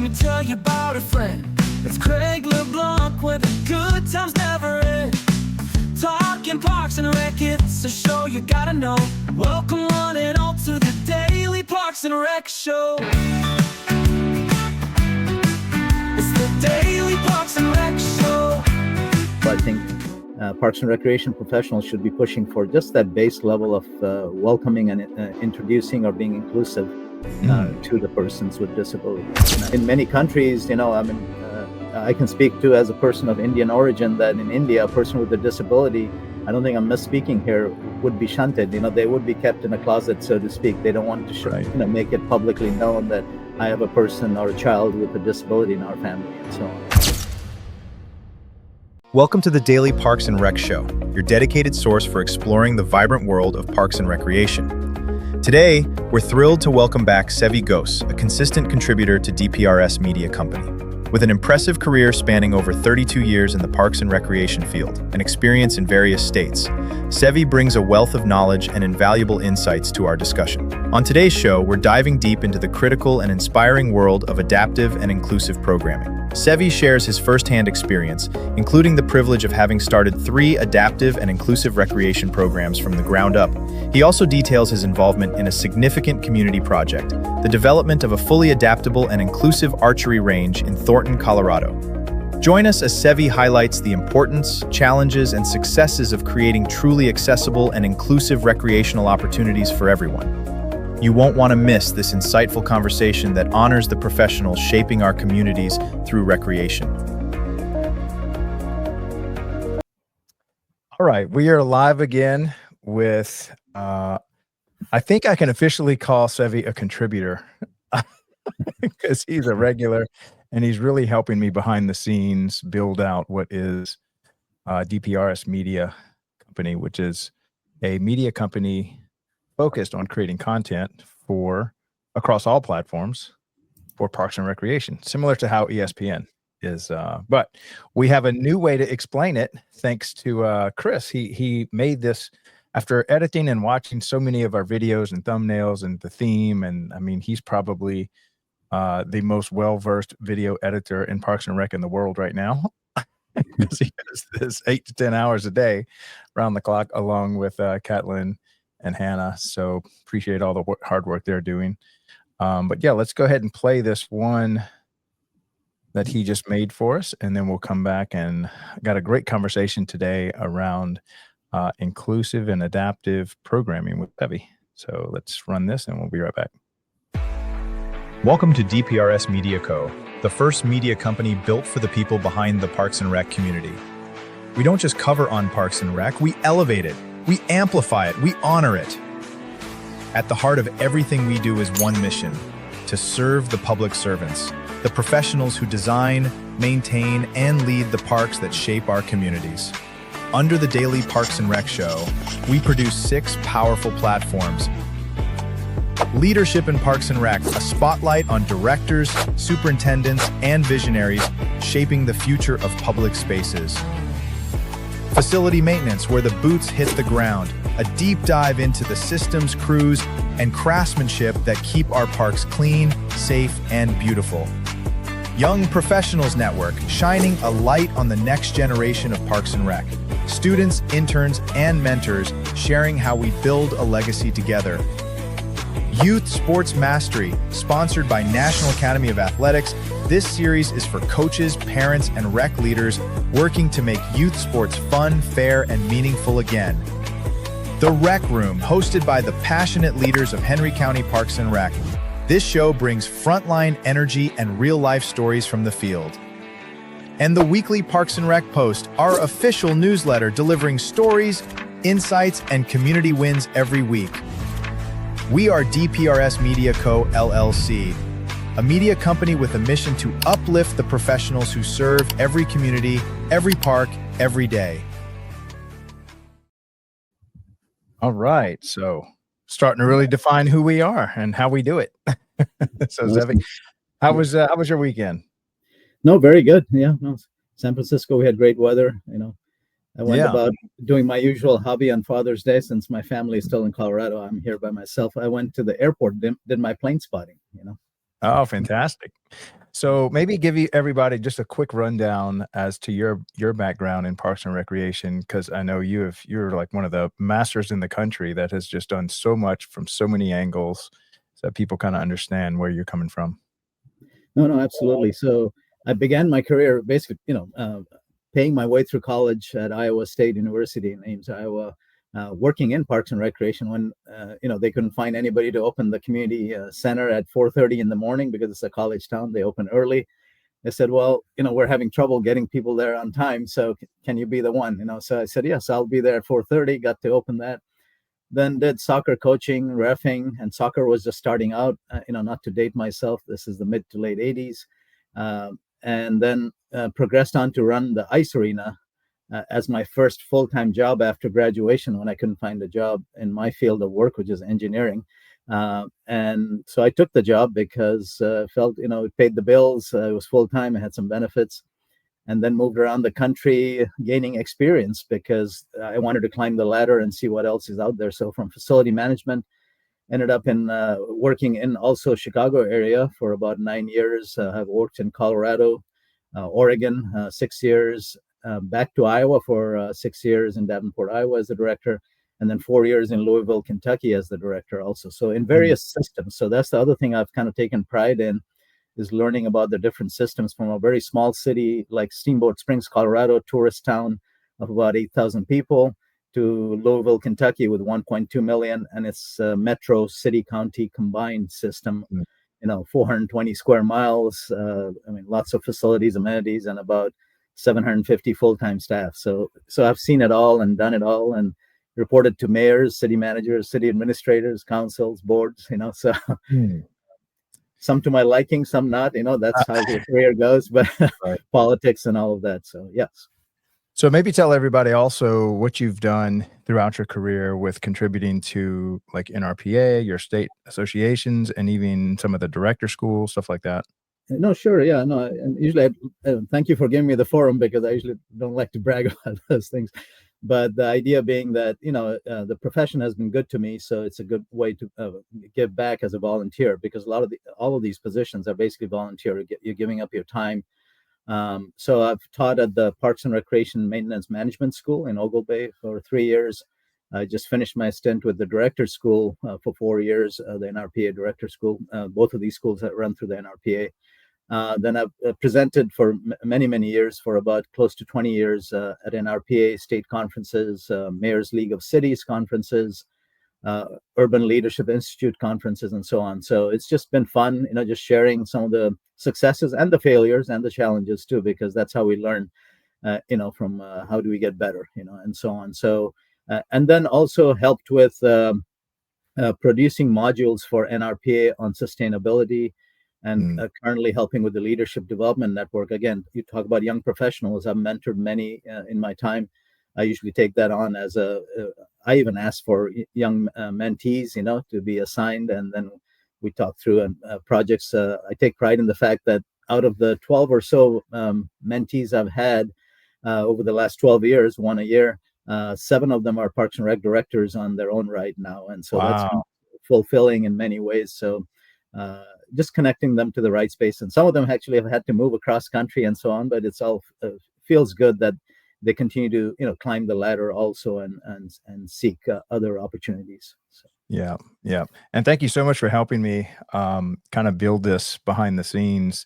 me tell you about a friend. It's Craig LeBlanc where the good times never end. Talking Parks and Rec, it's a show you gotta know. Welcome one and all to the Daily Parks and Rec Show. It's the Daily Parks and Rec Show. I think Parks and Recreation professionals should be pushing for just that base level of welcoming and introducing or being inclusive to the persons with disabilities. In many countries, I can speak to as a person of Indian origin that in India, a person with a disability, I don't think I'm misspeaking here, would be shunted. They would be kept in a closet, so to speak. They don't want to make it publicly known that I have a person or a child with a disability in our family and so on. Welcome to the Daily Parks and Rec Show, your dedicated source for exploring the vibrant world of parks and recreation. Today, we're thrilled to welcome back Seve Ghose, a consistent contributor to DPRS Media Company. With an impressive career spanning over 32 years in the parks and recreation field and experience in various states, Seve brings a wealth of knowledge and invaluable insights to our discussion. On today's show, we're diving deep into the critical and inspiring world of adaptive and inclusive programming. Seve shares his firsthand experience, including the privilege of having started 3 adaptive and inclusive recreation programs from the ground up. He also details his involvement in a significant community project, the development of a fully adaptable and inclusive archery range in Thornton, Colorado. Join us as Seve highlights the importance, challenges, and successes of creating truly accessible and inclusive recreational opportunities for everyone. You won't want to miss this insightful conversation that honors the professionals shaping our communities through recreation. All right, we are live again with, I think I can officially call Seve a contributor because he's a regular and he's really helping me behind the scenes build out what is DPRS Media Company, which is a media company focused on creating content for across all platforms for parks and recreation, similar to how ESPN is. But we have a new way to explain it thanks to Chris. He made this after editing and watching so many of our videos and thumbnails and the theme. And I mean, he's probably the most well-versed video editor in Parks and Rec in the world right now. Because he does this 8 to 10 hours a day around the clock, along with Catlin and Hannah. So appreciate all the hard work they're doing. But yeah, let's go ahead and play this one that he just made for us, and then we'll come back and got a great conversation today around inclusive and adaptive programming with Seve. So let's run this and we'll be right back. Welcome to DPRS MediaCo, the first media company built for the people behind the Parks and Rec community. We don't just cover on Parks and Rec, we elevate it, we amplify it, we honor it. At the heart of everything we do is one mission: to serve the public servants, the professionals who design, maintain, and lead the parks that shape our communities. Under the Daily Parks and Rec Show, we produce 6 powerful platforms. Leadership in Parks and Rec, a spotlight on directors, superintendents, and visionaries shaping the future of public spaces. Facility maintenance, where the boots hit the ground, a deep dive into the systems, crews, and craftsmanship that keep our parks clean, safe, and beautiful. Young Professionals Network, shining a light on the next generation of Parks and Rec. Students, interns, and mentors sharing how we build a legacy together. Youth Sports Mastery, sponsored by National Academy of Athletics. This series is for coaches, parents, and rec leaders working to make youth sports fun, fair, and meaningful again. The Rec Room, hosted by the passionate leaders of Henry County Parks and Rec. This show brings frontline energy and real-life stories from the field. And the weekly Parks and Rec Post, our official newsletter delivering stories, insights, and community wins every week. We are DPRS MediaCo LLC, a media company with a mission to uplift the professionals who serve every community, every park, every day. All right, so starting to really define who we are and how we do it. So Seve, how was your weekend? No, very good. Yeah, no, San Francisco, we had great weather. I went about doing my usual hobby on Father's Day. Since my family is still in Colorado, I'm here by myself. I went to the airport, did my plane spotting. Oh, fantastic. So maybe give everybody just a quick rundown as to your background in Parks and Recreation, because I know you're like one of the masters in the country that has just done so much from so many angles, so that people kind of understand where you're coming from. No, absolutely. So I began my career basically, paying my way through college at Iowa State University in Ames, Iowa, working in Parks and Recreation when, they couldn't find anybody to open the community center at 4:30 in the morning because it's a college town. They open early. They said, well, we're having trouble getting people there on time. So can you be the one? So I said, yes, I'll be there at 4:30. Got to open that. Then did soccer coaching, reffing, and soccer was just starting out. Not to date myself, this is the mid to late 80s. And then progressed on to run the ice arena as my first full-time job after graduation when I couldn't find a job in my field of work, which is engineering. And so I took the job because felt, it paid the bills. It was full-time. I had some benefits. And then moved around the country gaining experience because I wanted to climb the ladder and see what else is out there. So from facility management, ended up in working in also Chicago area for about 9 years. I've worked in Colorado, Oregon, 6 years, back to Iowa for 6 years in Davenport, Iowa as the director, and then 4 years in Louisville, Kentucky as the director also. So in various systems. So that's the other thing I've kind of taken pride in, is learning about the different systems from a very small city like Steamboat Springs, Colorado, tourist town of about 8,000 people, to Louisville, Kentucky with 1.2 million, and it's a metro city county combined system, 420 square miles. Lots of facilities, amenities, and about 750 full-time staff. So I've seen it all and done it all, and reported to mayors, city managers, city administrators, councils, boards, so some to my liking, some not, that's how the career goes, but Right. politics and all of that. So yes. So maybe tell everybody also what you've done throughout your career with contributing to like NRPA, your state associations, and even some of the director schools, stuff like that. No, sure. Yeah, no. And usually, thank you for giving me the forum because I usually don't like to brag about those things. But the idea being that, the profession has been good to me. So it's a good way to give back as a volunteer, because all of these positions are basically volunteer. You're giving up your time. So I've taught at the Parks and Recreation Maintenance Management School in Ogle Bay for 3 years. I just finished my stint with the Director School for 4 years, the NRPA Director School. Both of these schools that run through the NRPA. Then I've presented for many, many years, for about close to 20 years at NRPA state conferences, Mayor's League of Cities conferences, Urban Leadership Institute conferences, and so on. So it's just been fun, just sharing some of the successes and the failures and the challenges too, because that's how we learn, from how do we get better, and so on. So, and then also helped with producing modules for NRPA on sustainability, and currently helping with the Leadership Development Network. Again, you talk about young professionals. I've mentored many in my time. I usually take that on as I even ask for young mentees, to be assigned, and then we talk through projects. I take pride in the fact that out of the 12 or so mentees I've had over the last 12 years, one a year, 7 of them are Parks and Rec directors on their own right now. And so that's been fulfilling in many ways. So just connecting them to the right space. And some of them actually have had to move across country and so on, but it's all feels good that they continue to, climb the ladder also and seek other opportunities. So. Yeah. And thank you so much for helping me kind of build this behind the scenes.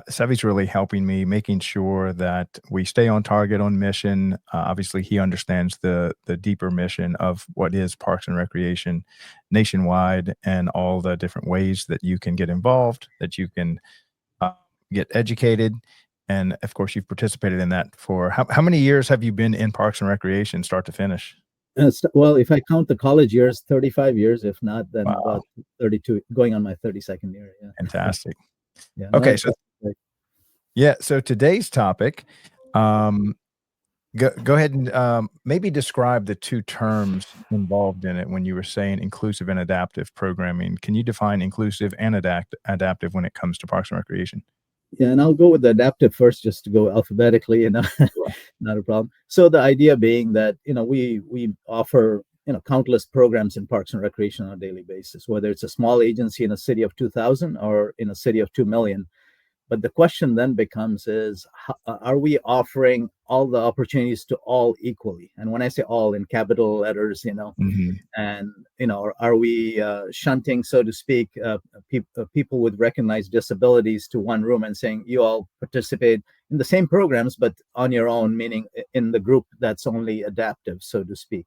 Seve's really helping me, making sure that we stay on target, on mission. Obviously, he understands the deeper mission of what is Parks and Recreation nationwide, and all the different ways that you can get involved, that you can get educated. And of course, you've participated in that for how many years have you been in Parks and Recreation, start to finish? Well, if I count the college years, 35 years. If not, then about 32, going on my 32nd year. Yeah. Fantastic. Yeah. Okay. So today's topic, go ahead and maybe describe the two terms involved in it when you were saying inclusive and adaptive programming. Can you define inclusive and adaptive when it comes to Parks and Recreation? Yeah, and I'll go with the adaptive first, just to go alphabetically, not a problem. So the idea being that, we offer, countless programs in Parks and Recreation on a daily basis, whether it's a small agency in a city of 2,000 or in a city of 2 million. But the question then becomes is, are we offering all the opportunities to all equally? And when I say all in capital letters, and, are we shunting, so to speak, people with recognized disabilities to one room and saying, you all participate in the same programs, but on your own, meaning in the group that's only adaptive, so to speak.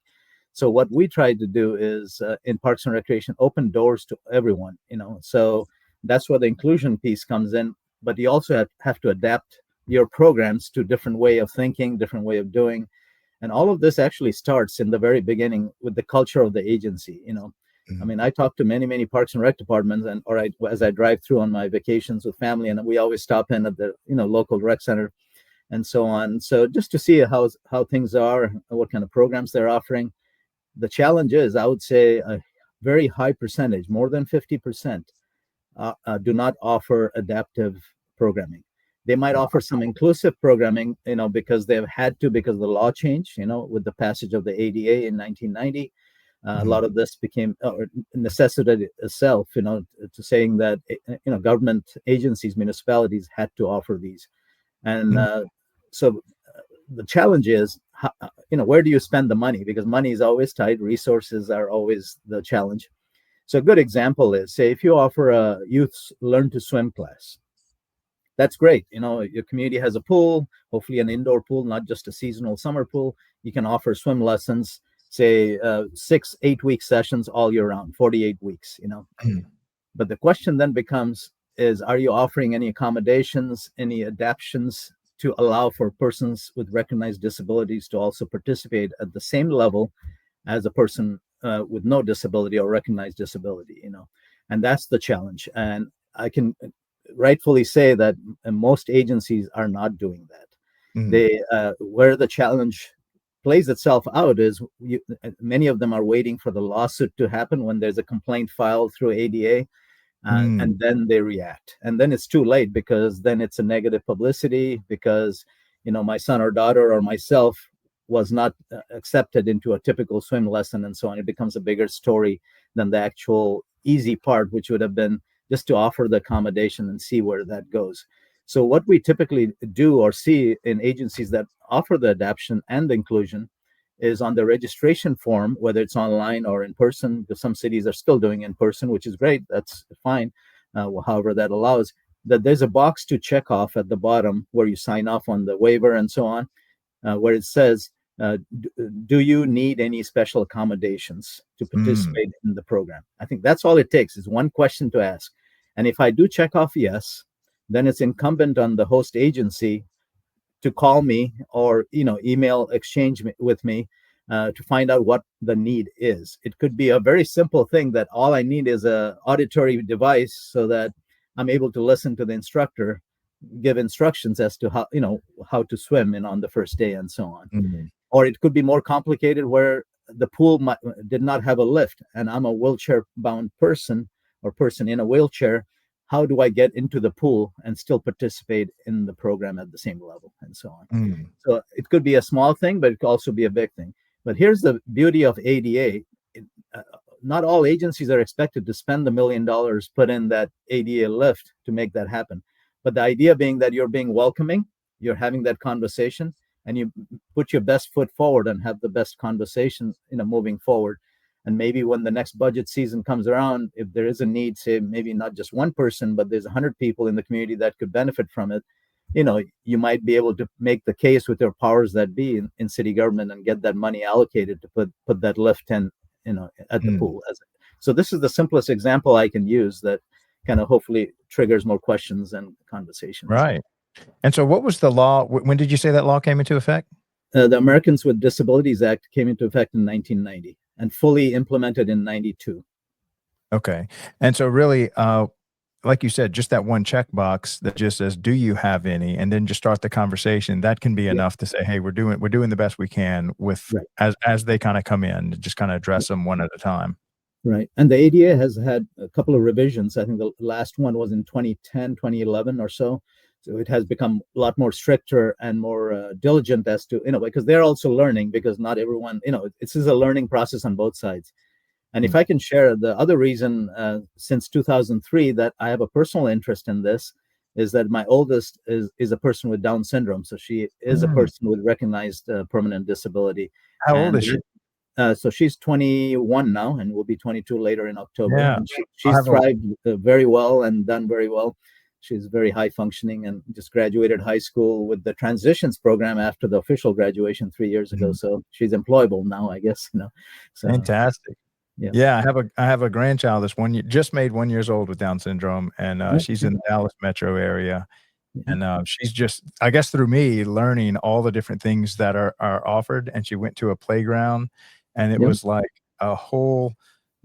So what we tried to do is in Parks and Recreation, open doors to everyone, so that's where the inclusion piece comes in. But you also have to adapt your programs to different way of thinking, different way of doing. And all of this actually starts in the very beginning with the culture of the agency. I mean, I talk to many Parks and Rec departments, and as I drive through on my vacations with family, and we always stop in at the local rec center and so on. So just to see how things are, what kind of programs they're offering. The challenge is, I would say, a very high percentage, more than 50%, do not offer adaptive programming. They might offer some inclusive programming, because they've had to, because of the law change, with the passage of the ADA in 1990. A lot of this became necessitated itself, to saying that, government agencies, municipalities had to offer these. And so the challenge is, where do you spend the money? Because money is always tight. Resources are always the challenge. So a good example is, say, if you offer a youth learn to swim class, that's great. Your community has a pool, hopefully an indoor pool, not just a seasonal summer pool. You can offer swim lessons, say 6-8 week sessions all year round, 48 weeks, But the question then becomes is, are you offering any accommodations, any adaptations to allow for persons with recognized disabilities to also participate at the same level as a person with no disability or recognized disability, and that's the challenge. And I can rightfully say that most agencies are not doing that. They where the challenge plays itself out is many of them are waiting for the lawsuit to happen when there's a complaint filed through ADA, and then they react, and then it's too late, because then it's a negative publicity, because my son or daughter or myself was not accepted into a typical swim lesson and so on. It becomes a bigger story than the actual easy part, which would have been just to offer the accommodation and see where that goes. So what we typically do or see in agencies that offer the adaptation and the inclusion is on the registration form, whether it's online or in person, because some cities are still doing in person, which is great. That's fine. However, that allows that there's a box to check off at the bottom where you sign off on the waiver and so on, where it says, do you need any special accommodations to participate in the program? I think that's all it takes, is one question to ask. And if I do check off yes, then it's incumbent on the host agency to call me or email exchange with me to find out what the need is. It could be a very simple thing that all I need is a auditory device so that I'm able to listen to the instructor give instructions as to how to swim on the first day and so on. Or it could be more complicated, where the pool did not have a lift and I'm a wheelchair bound person or person in a wheelchair. How do I get into the pool and still participate in the program at the same level and so on? So it could be a small thing, but it could also be a big thing. But here's the beauty of ADA. Not all agencies are expected to spend $1 million put in that ADA lift to make that happen. But the idea being that you're being welcoming, you're having that conversation, and you put your best foot forward and have the best conversation, moving forward. And maybe when the next budget season comes around, if there is a need, say maybe not just one person, but there's 100 people in the community that could benefit from it, you might be able to make the case with your powers that be in city government and get that money allocated to put that lift in, at the pool. So this is the simplest example I can use that kind of hopefully triggers more questions and conversations. Right. And so what was the law? When did you say that law came into effect? The Americans with Disabilities Act came into effect in 1990 and fully implemented in 92. Okay. And so really, like you said, just that one checkbox that just says, do you have any? And then just start the conversation. That can be enough to say, hey, we're doing the best we can with as they kind of come in, just kind of address them one at a time. Right. And the ADA has had a couple of revisions. I think the last one was in 2010, 2011 or so. So it has become a lot more stricter and more diligent as to, because they're also learning, because not everyone, this is a learning process on both sides. And if I can share the other reason since 2003 that I have a personal interest in this is that my oldest is a person with Down syndrome, so she is a person with recognized permanent disability. How old is she? So she's 21 now, and will be 22 later in October. Yeah, And I she's have a thrived very well and done very well. She's very high functioning and just graduated high school with the transitions program after the official graduation 3 years ago. So she's employable now, I guess. So fantastic. yeah. Yeah, I have a grandchild that's just made 1 years old with Down syndrome, and she's in the Dallas metro area. And she's just, I guess, through me learning all the different things that are offered. And she went to a playground, and it was like a whole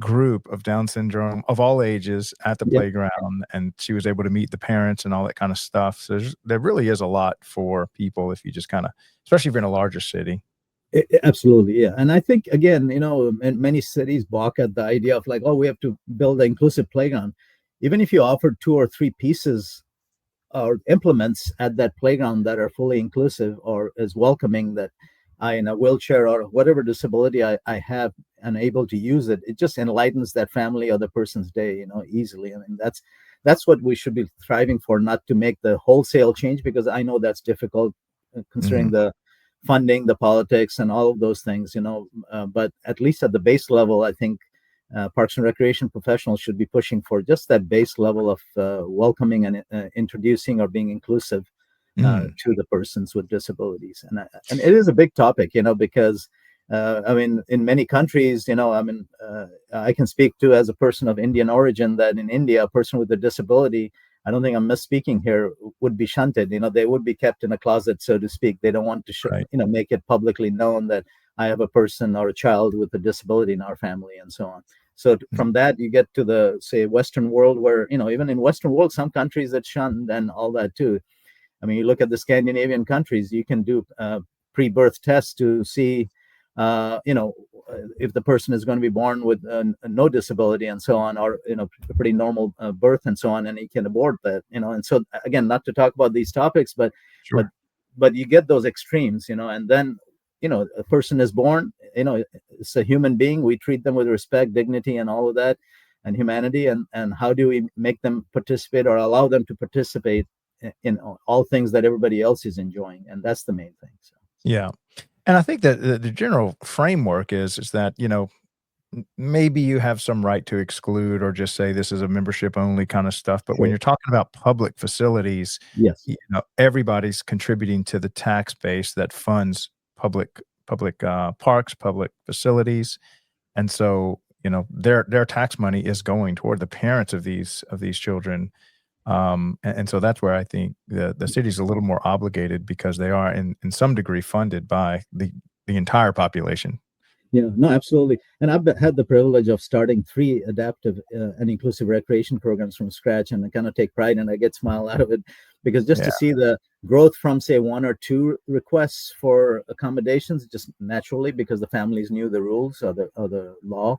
group of Down syndrome of all ages at the playground, and she was able to meet the parents and all that kind of stuff. So there really is a lot for people if you just kind of, especially if you're in a larger city. Absolutely, yeah. And I think, again, many cities balk at the idea of like, oh, we have to build an inclusive playground. Even if you offer 2 or 3 pieces or implements at that playground that are fully inclusive or as welcoming, that I, in a wheelchair or whatever disability I have, and able to use it, it just enlightens that family or the person's day, easily. I mean, that's what we should be thriving for, not to make the wholesale change, because I know that's difficult, considering the funding, the politics, and all of those things, but at least at the base level, I think Parks and Recreation professionals should be pushing for just that base level of welcoming and introducing or being inclusive to the persons with disabilities. And it is a big topic, because I mean, in many countries, I can speak to, as a person of Indian origin, that in India, a person with a disability, I don't think I'm misspeaking here, would be shunted. They would be kept in a closet, so to speak. They don't want to make it publicly known that I have a person or a child with a disability in our family, and so on. So from that, you get to the, say, Western world, where, even in Western world, some countries it's shunned and all that too. I mean, you look at the Scandinavian countries, you can do pre-birth tests to see, if the person is going to be born with no disability and so on, or, a pretty normal birth and so on, and you can abort that, and so, again, not to talk about these topics, but you get those extremes, and then, a person is born, it's a human being. We treat them with respect, dignity, and all of that, and humanity. And how do we make them participate, or allow them to participate in all things that everybody else is enjoying? And that's the main thing. So. Yeah. And I think that the general framework is that, maybe you have some right to exclude or just say this is a membership only kind of stuff. But when you're talking about public facilities, yes, everybody's contributing to the tax base that funds public parks, public facilities. And so, their tax money is going toward the parents of these children. And so that's where I think the city's a little more obligated, because they are in some degree funded by the entire population. Yeah, no, absolutely. And I've had the privilege of starting 3 adaptive and inclusive recreation programs from scratch, and I kind of take pride, and I get smile out of it, because just to see the growth from, say, 1 or 2 requests for accommodations, just naturally, because the families knew the rules or the law,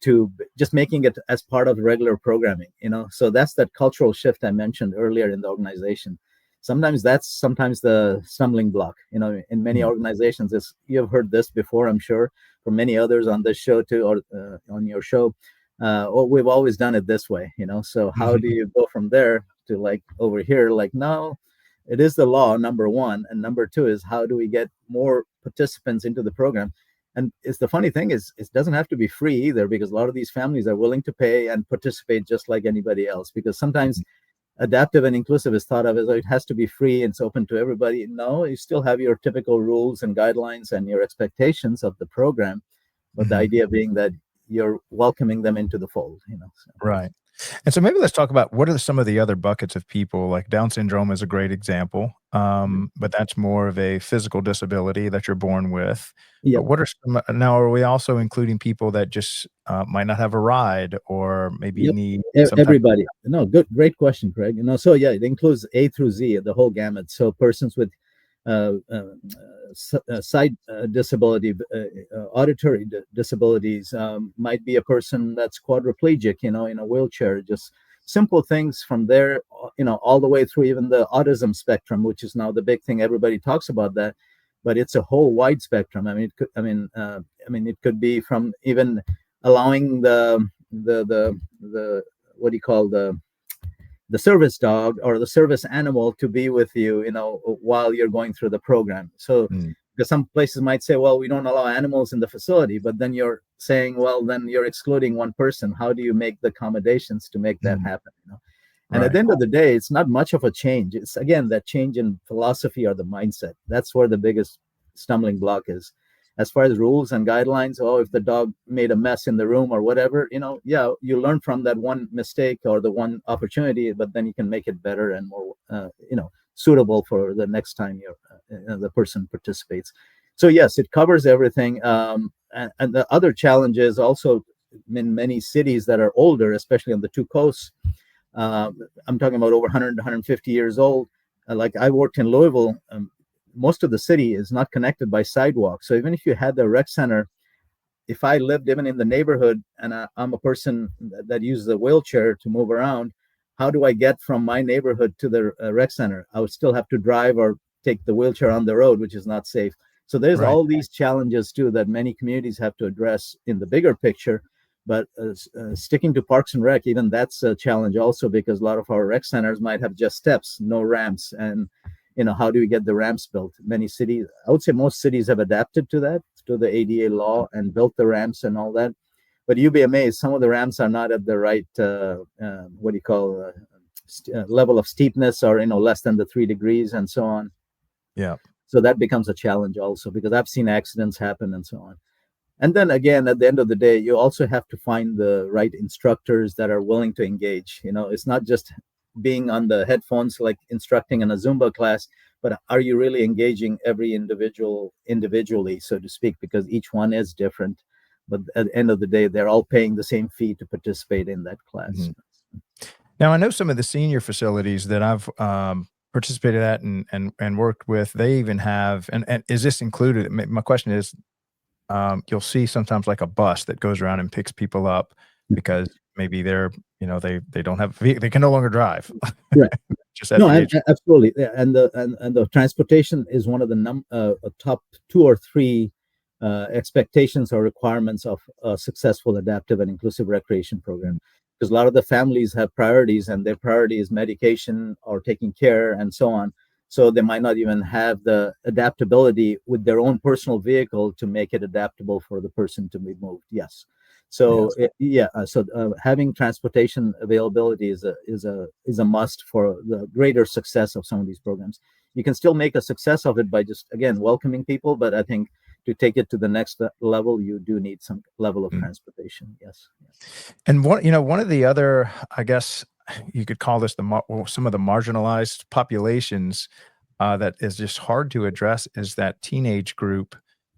to just making it as part of regular programming, so that's that cultural shift I mentioned earlier in the organization. Sometimes that's the stumbling block, in many organizations. You have heard this before, I'm sure, from many others on this show too, or on your show. We've always done it this way, so how do you go from there to, like, over here, like, no, it is the law, number one, and number two is, how do we get more participants into the program? And it's the funny thing is, it doesn't have to be free either, because a lot of these families are willing to pay and participate just like anybody else. Because sometimes adaptive and inclusive is thought of as, it has to be free and it's open to everybody. No, you still have your typical rules and guidelines and your expectations of the program, but the idea being that you're welcoming them into the fold. So. Right. And so maybe let's talk about what are some of the other buckets of people. Like Down syndrome is a great example, but that's more of a physical disability that you're born with. Yep. But what are some, now, are we also including people that just might not have a ride, or maybe need some everybody? No, great question, Craig. So yeah, it includes A through Z, the whole gamut. So persons with sight disability, auditory disabilities, might be a person that's quadriplegic, in a wheelchair, just simple things from there, all the way through even the autism spectrum, which is now the big thing. Everybody talks about that, but it's a whole wide spectrum. I mean, it could be from even allowing the what do you call the the service dog or the service animal to be with you, while you're going through the program. So because some places might say, well, we don't allow animals in the facility, but then you're saying, well, then you're excluding one person. How do you make the accommodations to make that happen? And at the end of the day, it's not much of a change. It's, again, that change in philosophy or the mindset. That's where the biggest stumbling block is. As far as rules and guidelines, if the dog made a mess in the room or whatever, you learn from that one mistake or the one opportunity, but then you can make it better and more, suitable for the next time the person participates. So yes, it covers everything. And the other challenge is also in many cities that are older, especially on the two coasts. I'm talking about over 100, 150 years old. Like I worked in Louisville, most of the city is not connected by sidewalks. So even if you had the rec center, if I lived even in the neighborhood and I'm a person that uses a wheelchair to move around, how do I get from my neighborhood to the rec center? I would still have to drive or take the wheelchair on the road, which is not safe. So there's all these challenges too that many communities have to address in the bigger picture. But sticking to Parks and Rec, even that's a challenge also, because a lot of our rec centers might have just steps, no ramps. And, how do we get the ramps built? Many cities, I would say most cities have adapted to that, to the ADA law, and built the ramps and all that. But you'd be amazed, some of the ramps are not at the right, level of steepness, or, less than the 3 degrees and so on. Yeah. So that becomes a challenge also, because I've seen accidents happen and so on. And then again, at the end of the day, you also have to find the right instructors that are willing to engage. It's not just being on the headphones, like instructing in a Zumba class, but are you really engaging every individual individually, so to speak, because each one is different. But at the end of the day, they're all paying the same fee to participate in that class. Now, I know some of the senior facilities that I've participated at and worked with, they even have, and is this included? My question is, you'll see sometimes like a bus that goes around and picks people up because maybe they're, they don't have, they can no longer drive. Right. Just at the age. Absolutely. And the transportation is one of the top 2 or 3 expectations or requirements of a successful adaptive and inclusive recreation program. Because a lot of the families have priorities, and their priority is medication or taking care and so on. So they might not even have the adaptability with their own personal vehicle to make it adaptable for the person to be moved. Yes. So having transportation availability is a must for the greater success of some of these programs. You can still make a success of it by just, again, welcoming people, but I think to take it to the next level, you do need some level of transportation. Yes. And one of the other, I guess you could call this some of the marginalized populations that is just hard to address is that teenage group,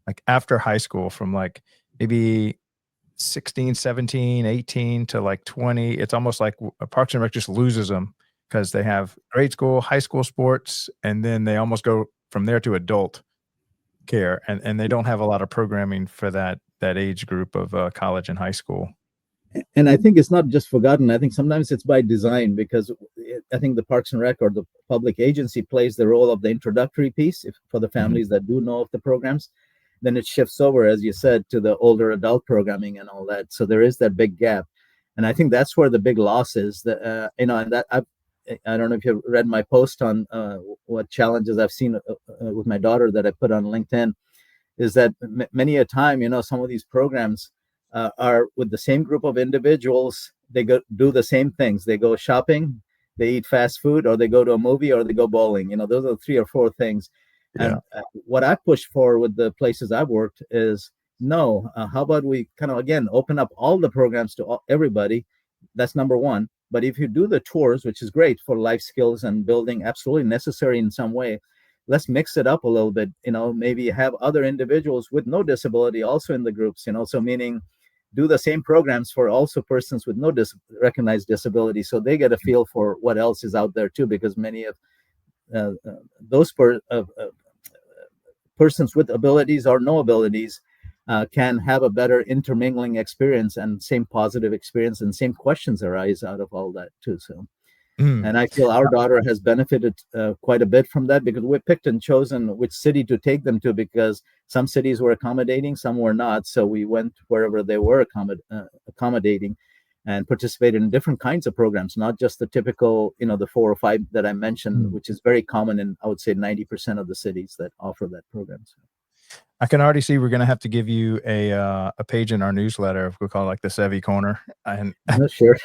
like after high school, from like maybe 16, 17, 18 to like 20. It's almost like Parks and Rec just loses them because they have grade school, high school sports, and then they almost go from there to adult care, and they don't have a lot of programming for that age group of college and high school. And I think it's not just forgotten. I think sometimes it's by design, because I think the Parks and Rec or the public agency plays the role of the introductory piece for the families that do know of the programs. Then it shifts over, as you said, to the older adult programming and all that. So there is that big gap. And I think that's where the big loss is. And that I don't know if you've read my post on what challenges I've seen with my daughter that I put on LinkedIn, is that many a time, some of these programs are with the same group of individuals. They do the same things. They go shopping, they eat fast food, or they go to a movie, or they go bowling. Those are the 3 or 4 things. And what I push for with the places I've worked is, no, how about we kind of, again, open up all the programs to everybody? That's number one. But if you do the tours, which is great for life skills and building, absolutely necessary in some way, let's mix it up a little bit. Maybe have other individuals with no disability also in the groups, so meaning do the same programs for also persons with no recognized disability, so they get a feel for what else is out there too, because many of those persons with abilities or no abilities can have a better intermingling experience and same positive experience, and same questions arise out of all that too. So, and I feel our daughter has benefited quite a bit from that, because we picked and chosen which city to take them to, because some cities were accommodating, some were not. So we went wherever they were accommodating. and participated in different kinds of programs, not just the typical, the 4 or 5 that I mentioned, which is very common in, I would say, 90% of the cities that offer that program. So. I can already see we're going to have to give you a page in our newsletter. We'll call it like the Seve Corner, and Sure.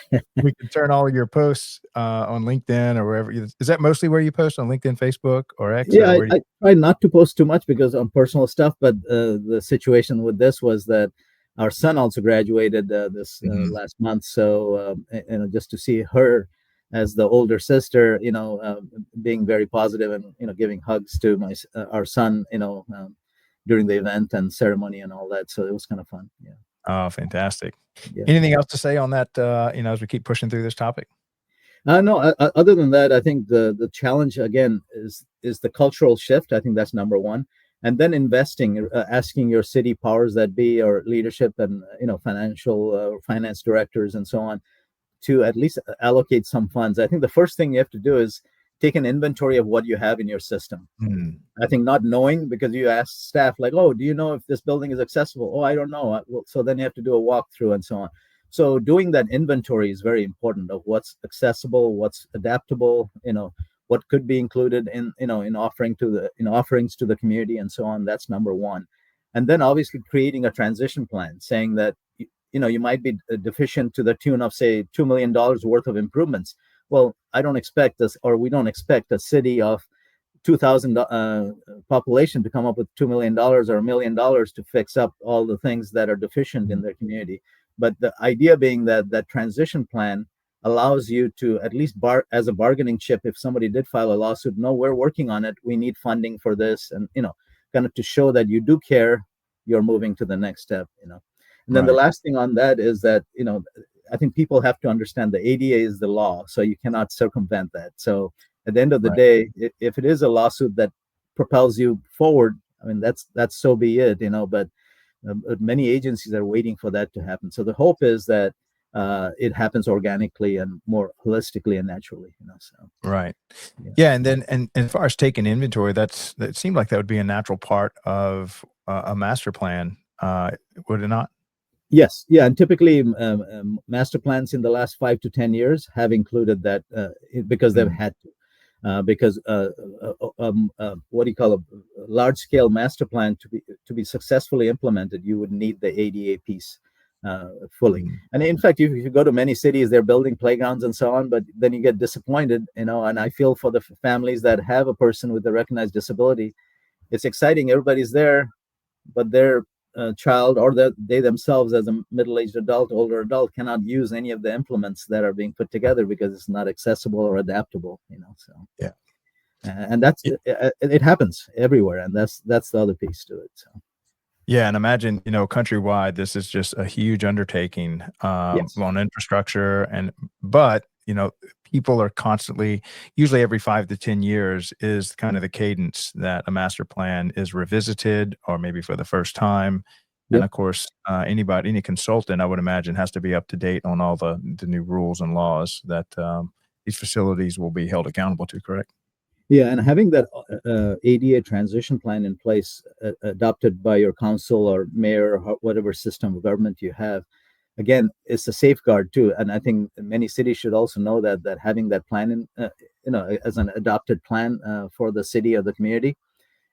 we can turn all your posts on LinkedIn or wherever. Is that mostly where you post, on LinkedIn, Facebook, or X? Yeah, I try not to post too much because on personal stuff, but the situation with this was that our son also graduated this last month, so just to see her as the older sister, being very positive and giving hugs to our son, during the event and ceremony and all that. So it was kind of fun. Yeah. Oh, fantastic. Yeah. Anything else to say on that, as we keep pushing through this topic? No, other than that, I think the challenge again is the cultural shift. I think that's number one. And then investing, asking your city powers that be or leadership and, finance directors and so on to at least allocate some funds. I think the first thing you have to do is take an inventory of what you have in your system. I think not knowing, because you ask staff like, oh, do you know if this building is accessible? Oh, I don't know. So then you have to do a walkthrough and so on. So doing that inventory is very important of what's accessible, what's adaptable, what could be included in offerings to the community and so on. That's number one. And then obviously creating a transition plan, saying that you might be deficient to the tune of, say, $2 million worth of improvements. Well, I don't expect this, or we don't expect a city of 2,000 population to come up with $2 million or $1 million to fix up all the things that are deficient in their community. But the idea being that transition plan allows you to at least as a bargaining chip, if somebody did file a lawsuit, no, we're working on it, we need funding for this, and kind of to show that you do care, you're moving to the next step. And then the last thing on that is that I think people have to understand the ADA is the law, so you cannot circumvent that. So at the end of the day, if it is a lawsuit that propels you forward, I mean, that's so be it, but many agencies are waiting for that to happen. So the hope is that it happens organically and more holistically and naturally. So right, yeah. And then and as far as taking inventory, that seemed like that would be a natural part of a master plan, would it not? Yes, yeah, and typically master plans in the last 5 to 10 years have included that because they've had to. Because what do you call a large-scale master plan to be successfully implemented, you would need the ADA piece fully. And in fact, if you go to many cities, they're building playgrounds and so on, but then you get disappointed, and I feel for the families that have a person with a recognized disability. It's exciting, everybody's there, but their child or they themselves as a middle-aged adult, older adult, cannot use any of the implements that are being put together because it's not accessible or adaptable. So yeah, and that's it happens everywhere, and that's the other piece to it. So yeah, and imagine countrywide, this is just a huge undertaking on infrastructure, but people are constantly, usually every 5 to 10 years is kind of the cadence that a master plan is revisited, or maybe for the first time. And of course, any consultant, I would imagine, has to be up to date on all the new rules and laws that these facilities will be held accountable to, correct? Yeah, and having that ADA transition plan in place, adopted by your council or mayor or whatever system of government you have, again, it's a safeguard too. And I think many cities should also know that having that plan in, as an adopted plan for the city or the community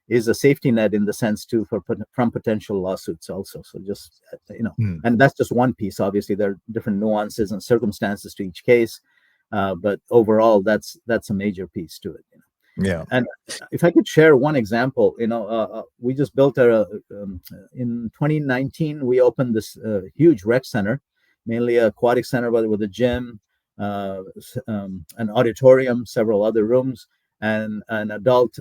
is a safety net in the sense too from potential lawsuits also. So just and that's just one piece. Obviously, there are different nuances and circumstances to each case, but overall, that's a major piece to it. Yeah. And if I could share one example, we just built in 2019, we opened this huge rec center, mainly an aquatic center, but with a gym, an auditorium, several other rooms, and an adult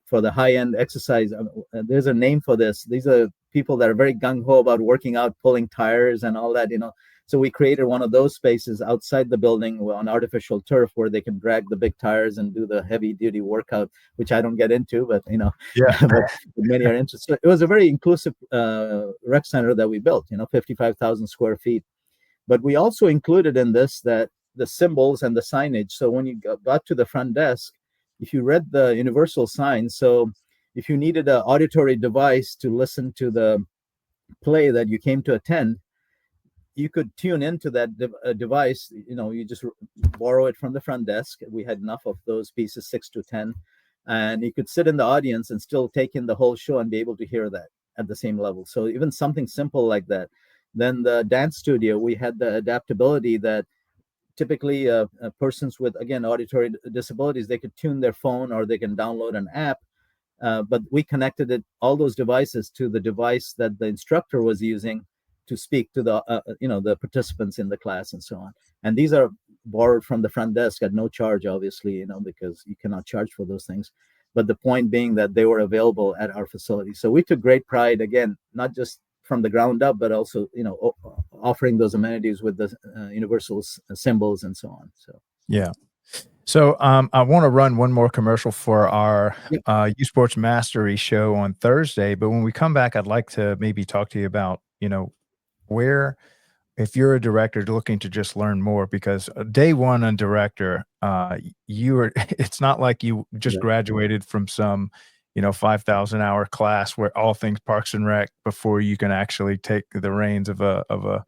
for the high-end exercise. There's a name for this. These are people that are very gung-ho about working out, pulling tires and all that, So we created one of those spaces outside the building on artificial turf where they can drag the big tires and do the heavy duty workout, which I don't get into, but but many are interested. It was a very inclusive rec center that we built, 55,000 square feet. But we also included in this that the symbols and the signage. So when you got to the front desk, if you read the universal sign, so if you needed an auditory device to listen to the play that you came to attend, you could tune into that device. You just borrow it from the front desk. We had enough of those pieces, 6 to 10, and you could sit in the audience and still take in the whole show and be able to hear that at the same level. So even something simple like that. Then the dance studio, we had the adaptability that typically persons with, again, auditory disabilities, they could tune their phone or they can download an app. But we connected all those devices to the device that the instructor was using to speak to the participants in the class and so on. And these are borrowed from the front desk at no charge, obviously, because you cannot charge for those things. But the point being that they were available at our facility. So we took great pride, again, not just from the ground up, but also, offering those amenities with the universal symbols and so on. So yeah. So I want to run one more commercial for our Youth Sports Mastery show on Thursday. But when we come back, I'd like to maybe talk to you about, where, if you're a director looking to just learn more, because day one on director, it's not like you just graduated from some, 5,000 hour class where all things Parks and Rec before you can actually take the reins of a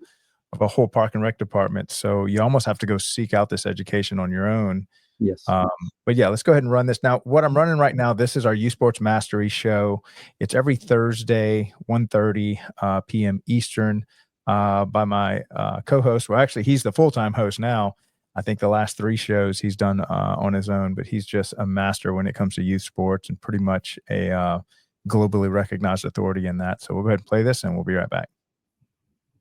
whole Park and Rec department. So you almost have to go seek out this education on your own. Yes. But yeah, let's go ahead and run this. Now, what I'm running right now, this is our Youth Sports Mastery show. It's every Thursday, 1:30 p.m. Eastern, by my co-host. Well, actually, he's the full-time host now. I think the last 3 shows he's done on his own, but he's just a master when it comes to youth sports and pretty much a globally recognized authority in that. So we'll go ahead and play this and we'll be right back.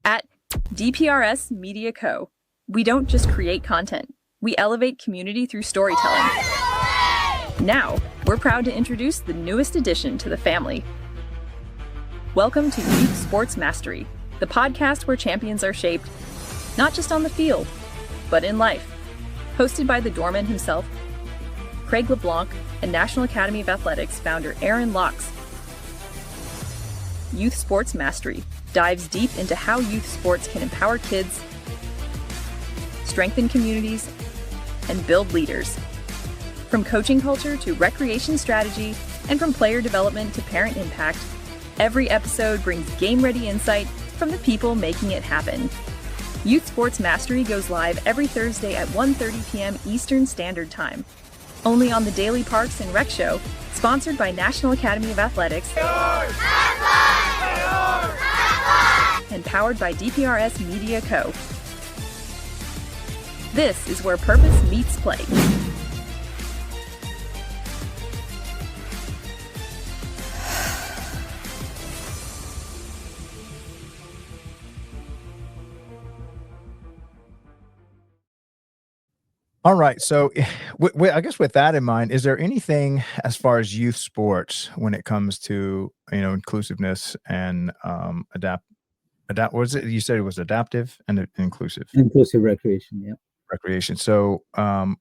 At DPRS MediaCo, we don't just create content. We elevate community through storytelling. Now, we're proud to introduce the newest addition to the family. Welcome to Youth Sports Mastery, the podcast where champions are shaped, not just on the field, but in life. Hosted by the doorman himself, Craig LeBlanc, and National Academy of Athletics founder Aaron Locks. Youth Sports Mastery dives deep into how youth sports can empower kids, strengthen communities, and build leaders. From coaching culture to recreation strategy, and from player development to parent impact, every episode brings game-ready insight from the people making it happen. Youth Sports Mastery goes live every Thursday at 1:30 p.m. Eastern Standard Time. Only on the Daily Parks and Rec Show, sponsored by National Academy of Athletics and powered by DPRS MediaCo. This is where purpose meets play. All right. So I guess with that in mind, is there anything as far as youth sports when it comes to, inclusiveness and adapt? What was it? You said it was adaptive and inclusive. Inclusive recreation, yeah. Recreation. So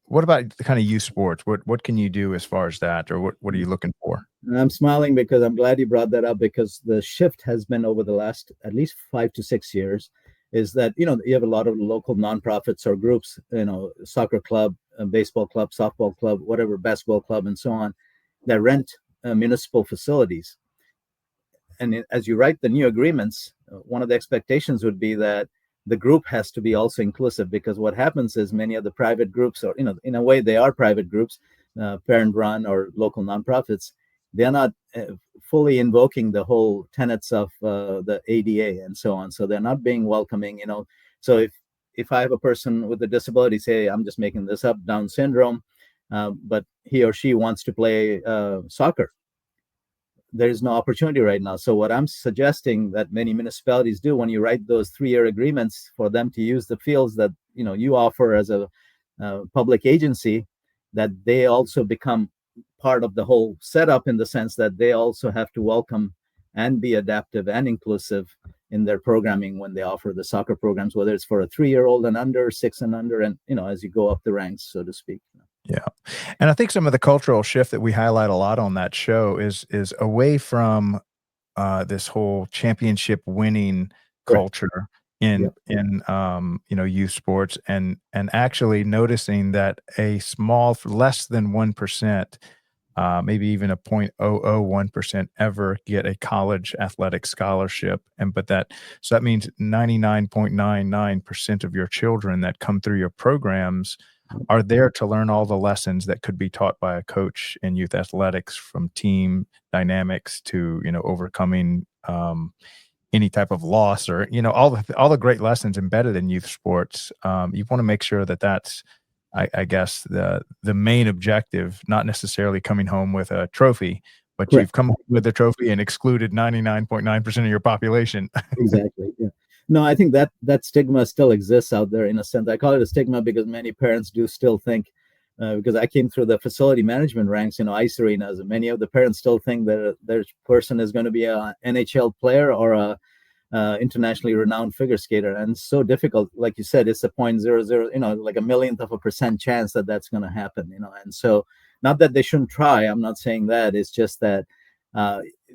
what about the kind of youth sports? What can you do as far as that, or what are you looking for? I'm smiling because I'm glad you brought that up, because the shift has been over the last at least 5 to 6 years, is that, you have a lot of local nonprofits or groups, soccer club, baseball club, softball club, whatever, basketball club, and so on, that rent municipal facilities. And as you write the new agreements, one of the expectations would be that the group has to be also inclusive, because what happens is many of the private groups, or, in a way they are private groups, parent run or local nonprofits, they're not fully invoking the whole tenets of the ADA and so on. So they're not being welcoming, So if I have a person with a disability, say, I'm just making this up, Down syndrome, but he or she wants to play soccer, there is no opportunity right now. So what I'm suggesting that many municipalities do, when you write those 3-year agreements for them to use the fields that, you offer as a public agency, that they also become part of the whole setup, in the sense that they also have to welcome and be adaptive and inclusive in their programming when they offer the soccer programs, whether it's for a 3-year-old and under, 6 and under, and, as you go up the ranks, so to speak. Yeah. And I think some of the cultural shift that we highlight a lot on that show is away from this whole championship winning culture in youth sports, and actually noticing that a small, less than 1% maybe even a 0.001% ever get a college athletic scholarship. So that means 99.99% of your children that come through your programs are there to learn all the lessons that could be taught by a coach in youth athletics, from team dynamics to, overcoming any type of loss, or, all the great lessons embedded in youth sports. You want to make sure that that's, I guess, the main objective, not necessarily coming home with a trophy, but Correct. you've come home with a trophy and excluded 99.9% of your population. Exactly. Yeah. No, I think that stigma still exists out there in a sense. I call it a stigma because many parents do still think, because I came through the facility management ranks, ice arenas, and many of the parents still think that their person is going to be a NHL player or a internationally renowned figure skater, and it's so difficult. Like you said, it's a 0.00, like a millionth of a percent chance that that's going to happen. And so, not that they shouldn't try. I'm not saying that. It's just that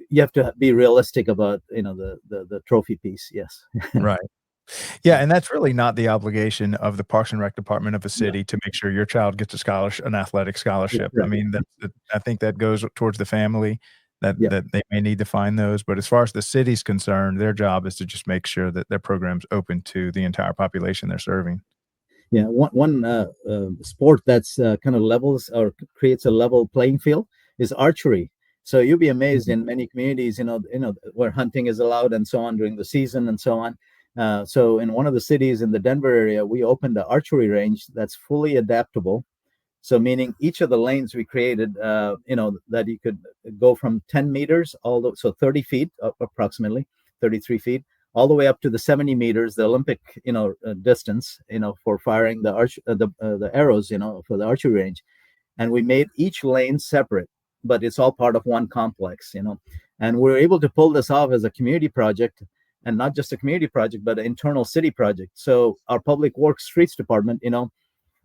you have to be realistic about the trophy piece. Yes. Right. Yeah, and that's really not the obligation of the Parks and Rec department of a No. city to make sure your child gets an athletic scholarship. I Right. mean, I think that goes towards the family, that Yeah. that they may need to find those. But as far as the city's concerned, their job is to just make sure that their program's open to the entire population they're serving. Yeah, one sport that's kind of levels or creates a level playing field is archery. So you'll be amazed in many communities, where hunting is allowed and so on during the season and so on. So in one of the cities in the Denver area, we opened an archery range that's fully adaptable. So meaning each of the lanes we created, that you could go from 10 meters, so 30 feet approximately, 33 feet, all the way up to the 70 meters, the Olympic, distance, for firing the arrows, for the archery range. And we made each lane separate, but it's all part of one complex, and we were able to pull this off as a community project, and not just a community project, but an internal city project. So our public works streets department,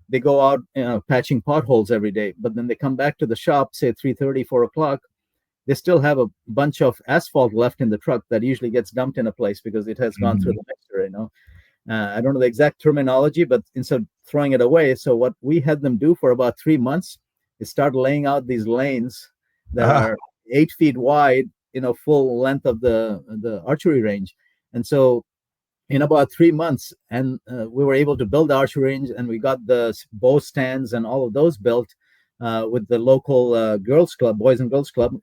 they go out, patching potholes every day, but then they come back to the shop, say 3:30, 4 o'clock. They still have a bunch of asphalt left in the truck that usually gets dumped in a place because it has gone through the mixer. I don't know the exact terminology, but instead of throwing it away, so what we had them do for about 3 months is start laying out these lanes that are 8 feet wide, full length of the archery range. And so in about 3 months, and we were able to build the archery range, and we got the bow stands and all of those built with the local girls club, boys and girls club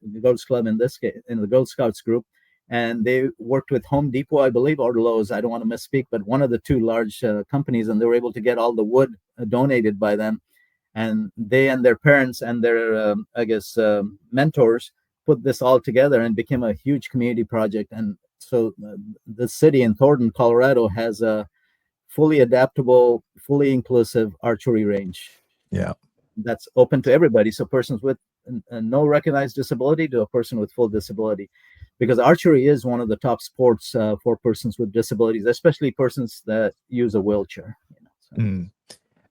in this case, in the Girl Scouts group. And they worked with Home Depot, I believe, or Lowe's. I don't want to misspeak, but one of the two large companies, and they were able to get all the wood donated by them. And they and their parents and their, mentors put this all together and became a huge community project. And so the city in Thornton, Colorado, has a fully adaptable, fully inclusive archery range. Yeah. That's open to everybody. So persons with no recognized disability to a person with full disability, because archery is one of the top sports for persons with disabilities, especially persons that use a wheelchair.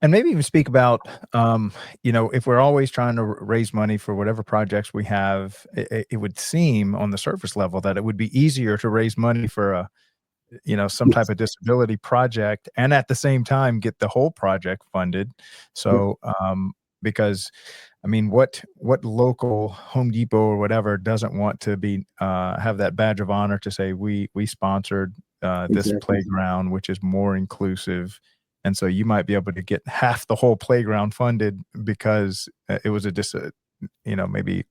And maybe even speak about, if we're always trying to raise money for whatever projects we have, it would seem on the surface level that it would be easier to raise money for some type of disability project, and at the same time get the whole project funded. So, because I mean, what local Home Depot or whatever doesn't want to be have that badge of honor to say we sponsored this playground, which is more inclusive, and so you might be able to get half the whole playground funded because it was maybe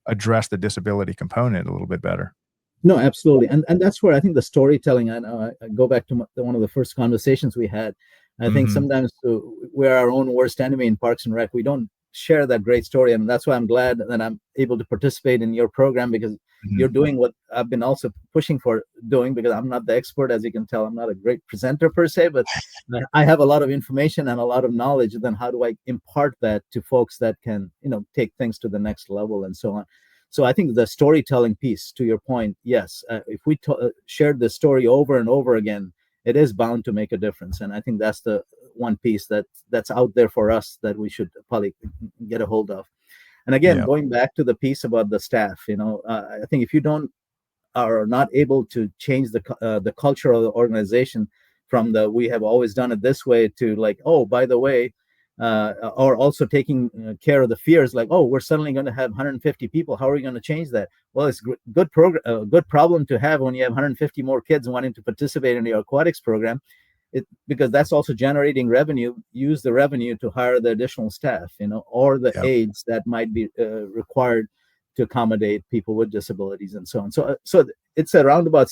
address the disability component a little bit better. No, absolutely, and that's where I think the storytelling. I go back to one of the first conversations we had. I think sometimes we're our own worst enemy in Parks and Rec. We don't share that great story, and that's why I'm glad that I'm able to participate in your program, because you're doing what I've been also pushing for doing, because I'm not the expert, as you can tell. I'm not a great presenter per se, but I have a lot of information and a lot of knowledge. Then how do I impart that to folks that can take things to the next level and so on? So I think the storytelling piece, to your point, yes, if we shared the story over and over again, it is bound to make a difference. And I think that's the one piece that's out there for us that we should probably get a hold of. And again, going back to the piece about the staff, I think if you are not able to change the culture of the organization from we have always done it this way to like, oh, by the way, or also taking care of the fears, like, oh, we're suddenly going to have 150 people. How are we going to change that? Well, it's good problem to have when you have 150 more kids wanting to participate in your aquatics program, because that's also generating revenue. Use the revenue to hire the additional staff, or the aides that might be required to accommodate people with disabilities and so on. So it's a roundabout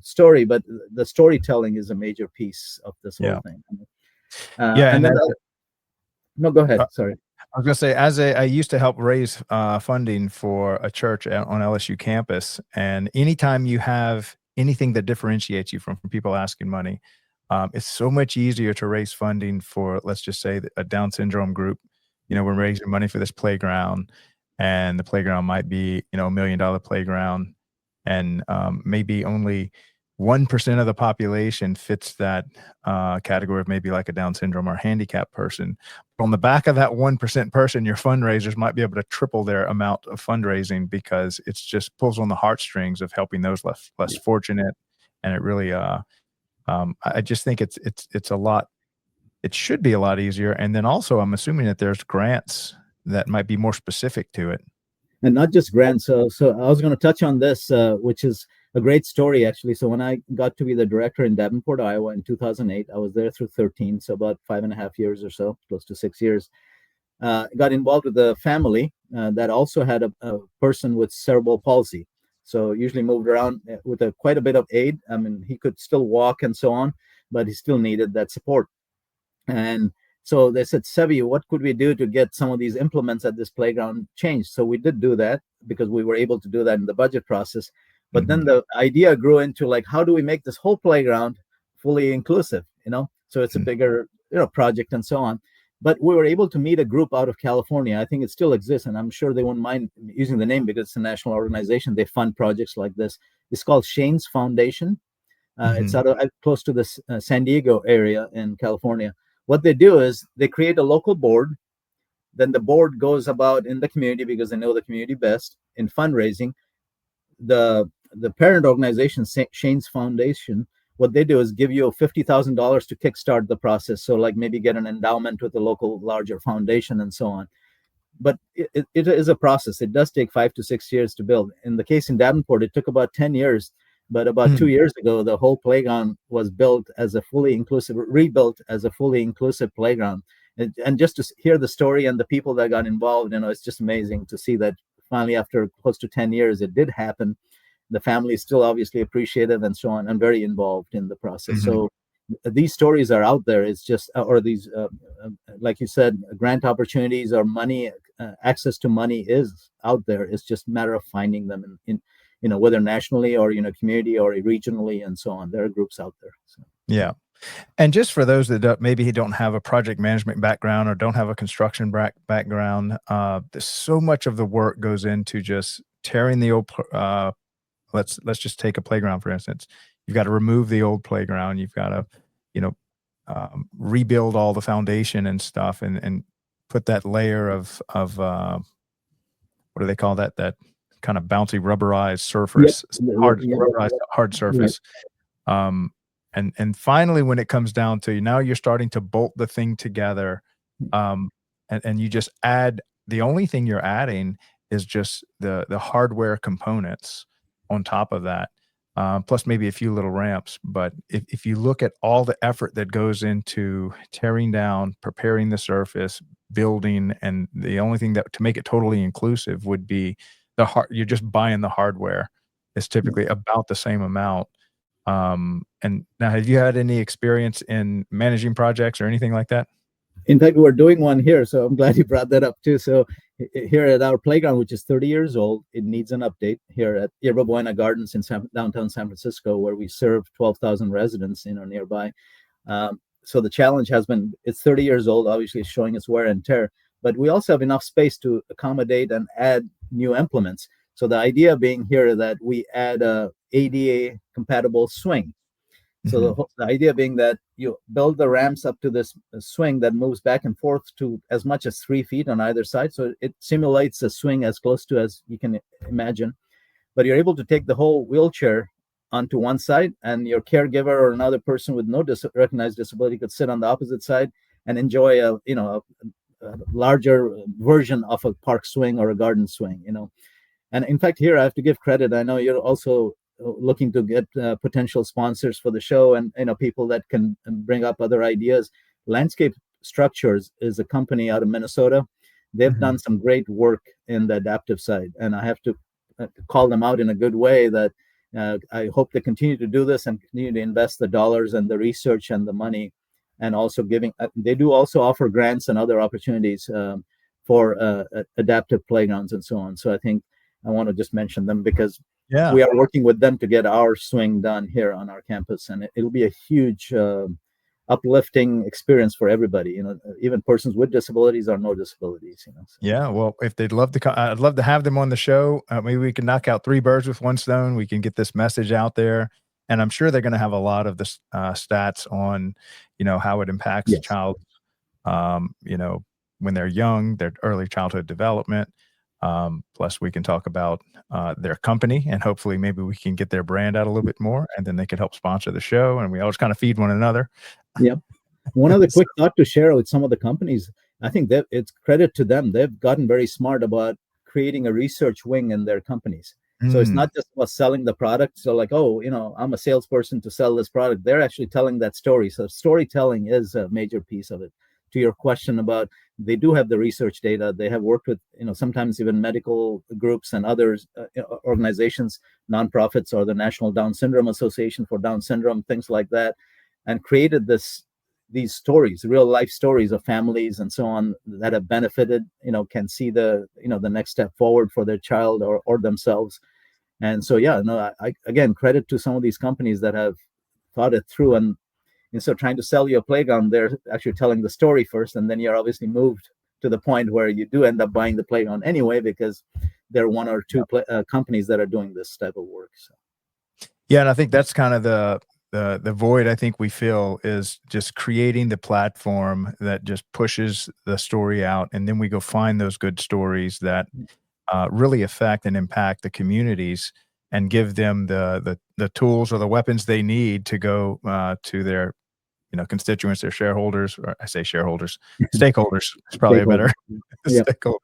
story, but the storytelling is a major piece of this whole thing. And then no, go ahead. Sorry. I was going to say, I used to help raise funding for a church on LSU campus, and anytime you have anything that differentiates you from people asking money, it's so much easier to raise funding for, let's just say, a Down syndrome group. We're raising money for this playground, and the playground might be, $1 million playground, and maybe only 1% of the population fits that category of maybe like a Down syndrome or handicapped person. But on the back of that 1% person, your fundraisers might be able to triple their amount of fundraising, because it's just pulls on the heartstrings of helping those less fortunate. And it really, I just think it's a lot. It should be a lot easier. And then also, I'm assuming that there's grants that might be more specific to it. And not just grants. So I was going to touch on this, which is a great story, actually. So when I got to be the director in Davenport, Iowa in 2008, I was there through 13, so about 5.5 years or so, close to 6 years. Got involved with a family that also had a person with cerebral palsy. So usually moved around with quite a bit of aid. I mean, he could still walk and so on, but he still needed that support. And so they said, Seve, what could we do to get some of these implements at this playground changed? So we did do that, because we were able to do that in the budget process. But then the idea grew into, like, how do we make this whole playground fully inclusive? So it's a bigger, project and so on. But we were able to meet a group out of California. I think it still exists, and I'm sure they won't mind using the name because it's a national organization. They fund projects like this. It's called Shane's Foundation. It's out of close to the San Diego area in California. What they do is they create a local board. Then the board goes about in the community, because they know the community best, in fundraising. The parent organization, Shane's Foundation, what they do is give you $50,000 to kickstart the process. So like maybe get an endowment with a local larger foundation and so on. But it is a process. It does take 5 to 6 years to build. In the case in Davenport, it took about 10 years. But about 2 years ago, the whole playground was rebuilt as a fully inclusive playground. And just to hear the story and the people that got involved, it's just amazing to see that finally, after close to 10 years, it did happen. The family is still obviously appreciative and so on, and very involved in the process. So these stories are out there. It's just, or these, like you said, grant opportunities or money, access to money is out there. It's just a matter of finding them in whether nationally or, community or regionally and so on. There are groups out there. So. Yeah. And just for those that maybe don't have a project management background or don't have a construction background, there's so much of the work goes into just tearing the old, let's just take a playground, for instance. You've got to remove the old playground. You've got to, rebuild all the foundation and stuff, and put that layer of what do they call that? That kind of bouncy rubberized surface, rubberized hard surface. Right. And finally, when it comes down to now, you're starting to bolt the thing together, and you just add, the only thing you're adding is just the hardware components on top of that, plus maybe a few little ramps. But if you look at all the effort that goes into tearing down, preparing the surface, building, and the only thing that to make it totally inclusive would be you're just buying the hardware. It's typically about the same amount. And now, have you had any experience in managing projects or anything like that? In fact, we're doing one here, so I'm glad you brought that up too. So here at our playground, which is 30 years old, it needs an update here at Yerba Buena Gardens in downtown San Francisco, where we serve 12,000 residents nearby. So the challenge has been, it's 30 years old, obviously it's showing its wear and tear, but we also have enough space to accommodate and add new implements. So the idea being here that we add a ADA compatible swing. So the idea being that you build the ramps up to this swing that moves back and forth to as much as 3 feet on either side. So it simulates a swing as close to as you can imagine. But you're able to take the whole wheelchair onto one side, and your caregiver or another person with no recognized disability could sit on the opposite side, and enjoy a larger version of a park swing or a garden swing. And in fact, here I have to give credit. I know you're also looking to get potential sponsors for the show, and people that can bring up other ideas. Landscape Structures is a company out of Minnesota. They've done some great work in the adaptive side, and I have to call them out in a good way. That I hope they continue to do this and continue to invest the dollars and the research and the money, and also giving. They do also offer grants and other opportunities for adaptive playgrounds and so on. So I think I want to just mention them because we are working with them to get our swing done here on our campus, and it'll be a huge uplifting experience for everybody. Even persons with disabilities or no disabilities. So. Yeah, well, if they'd love to come, I'd love to have them on the show. Maybe we can knock out 3 birds with 1 stone. We can get this message out there, and I'm sure they're going to have a lot of the stats on, how it impacts the child, when they're young, their early childhood development. Plus, we can talk about their company, and hopefully maybe we can get their brand out a little bit more, and then they could help sponsor the show, and we always kind of feed one another. Yep. One other quick thought to share with some of the companies. I think that it's credit to them. They've gotten very smart about creating a research wing in their companies. So it's not just about selling the product. So like, I'm a salesperson to sell this product. They're actually telling that story. So storytelling is a major piece of it. To your question about, they do have the research data. They have worked with, sometimes even medical groups and others, organizations, nonprofits, or the National Down Syndrome Association for Down Syndrome, things like that, and created these stories, real life stories of families and so on that have benefited, can see the next step forward for their child or themselves. And so, I again, credit to some of these companies that have thought it through, and instead of trying to sell you a playground, they're actually telling the story first, and then you're obviously moved to the point where you do end up buying the playground anyway, because there are 1 or 2 companies that are doing this type of work. So. Yeah, and I think that's kind of the void I think we feel, is just creating the platform that just pushes the story out, and then we go find those good stories that really affect and impact the communities, and give them the tools or the weapons they need to go to their constituents, their shareholders, or I say shareholders, stakeholders is probably a better stakeholder,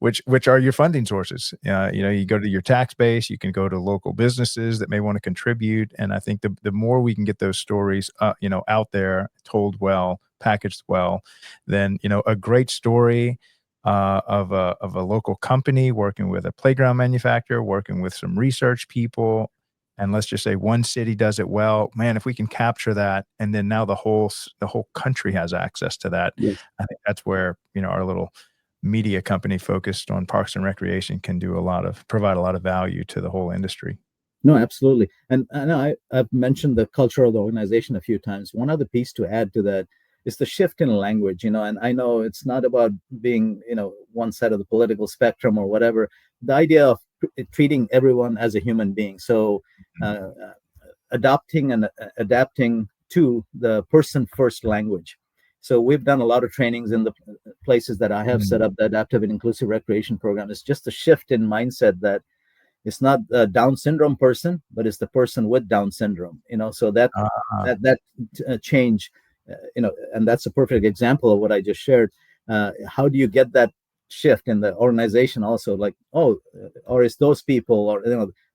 which are your funding sources. You go to your tax base, you can go to local businesses that may want to contribute. And I think the more we can get those stories, out there, told well, packaged well, then, a great story of a local company working with a playground manufacturer, working with some research people, and let's just say one city does it well, man, if we can capture that, and then now the whole country has access to that. Yes. I think that's where, our little media company focused on parks and recreation can provide a lot of value to the whole industry. No, absolutely. And I know I've mentioned the culture of the organization a few times. One other piece to add to that is the shift in language, and I know it's not about being, one side of the political spectrum or whatever. The idea of treating everyone as a human being. So adopting and adapting to the person first language. So we've done a lot of trainings in the places that I have set up the adaptive and inclusive recreation program. It's just a shift in mindset that it's not a Down syndrome person, but it's the person with Down syndrome. So that change, and that's a perfect example of what I just shared. How do you get that shift in the organization also? Like, or it's those people, or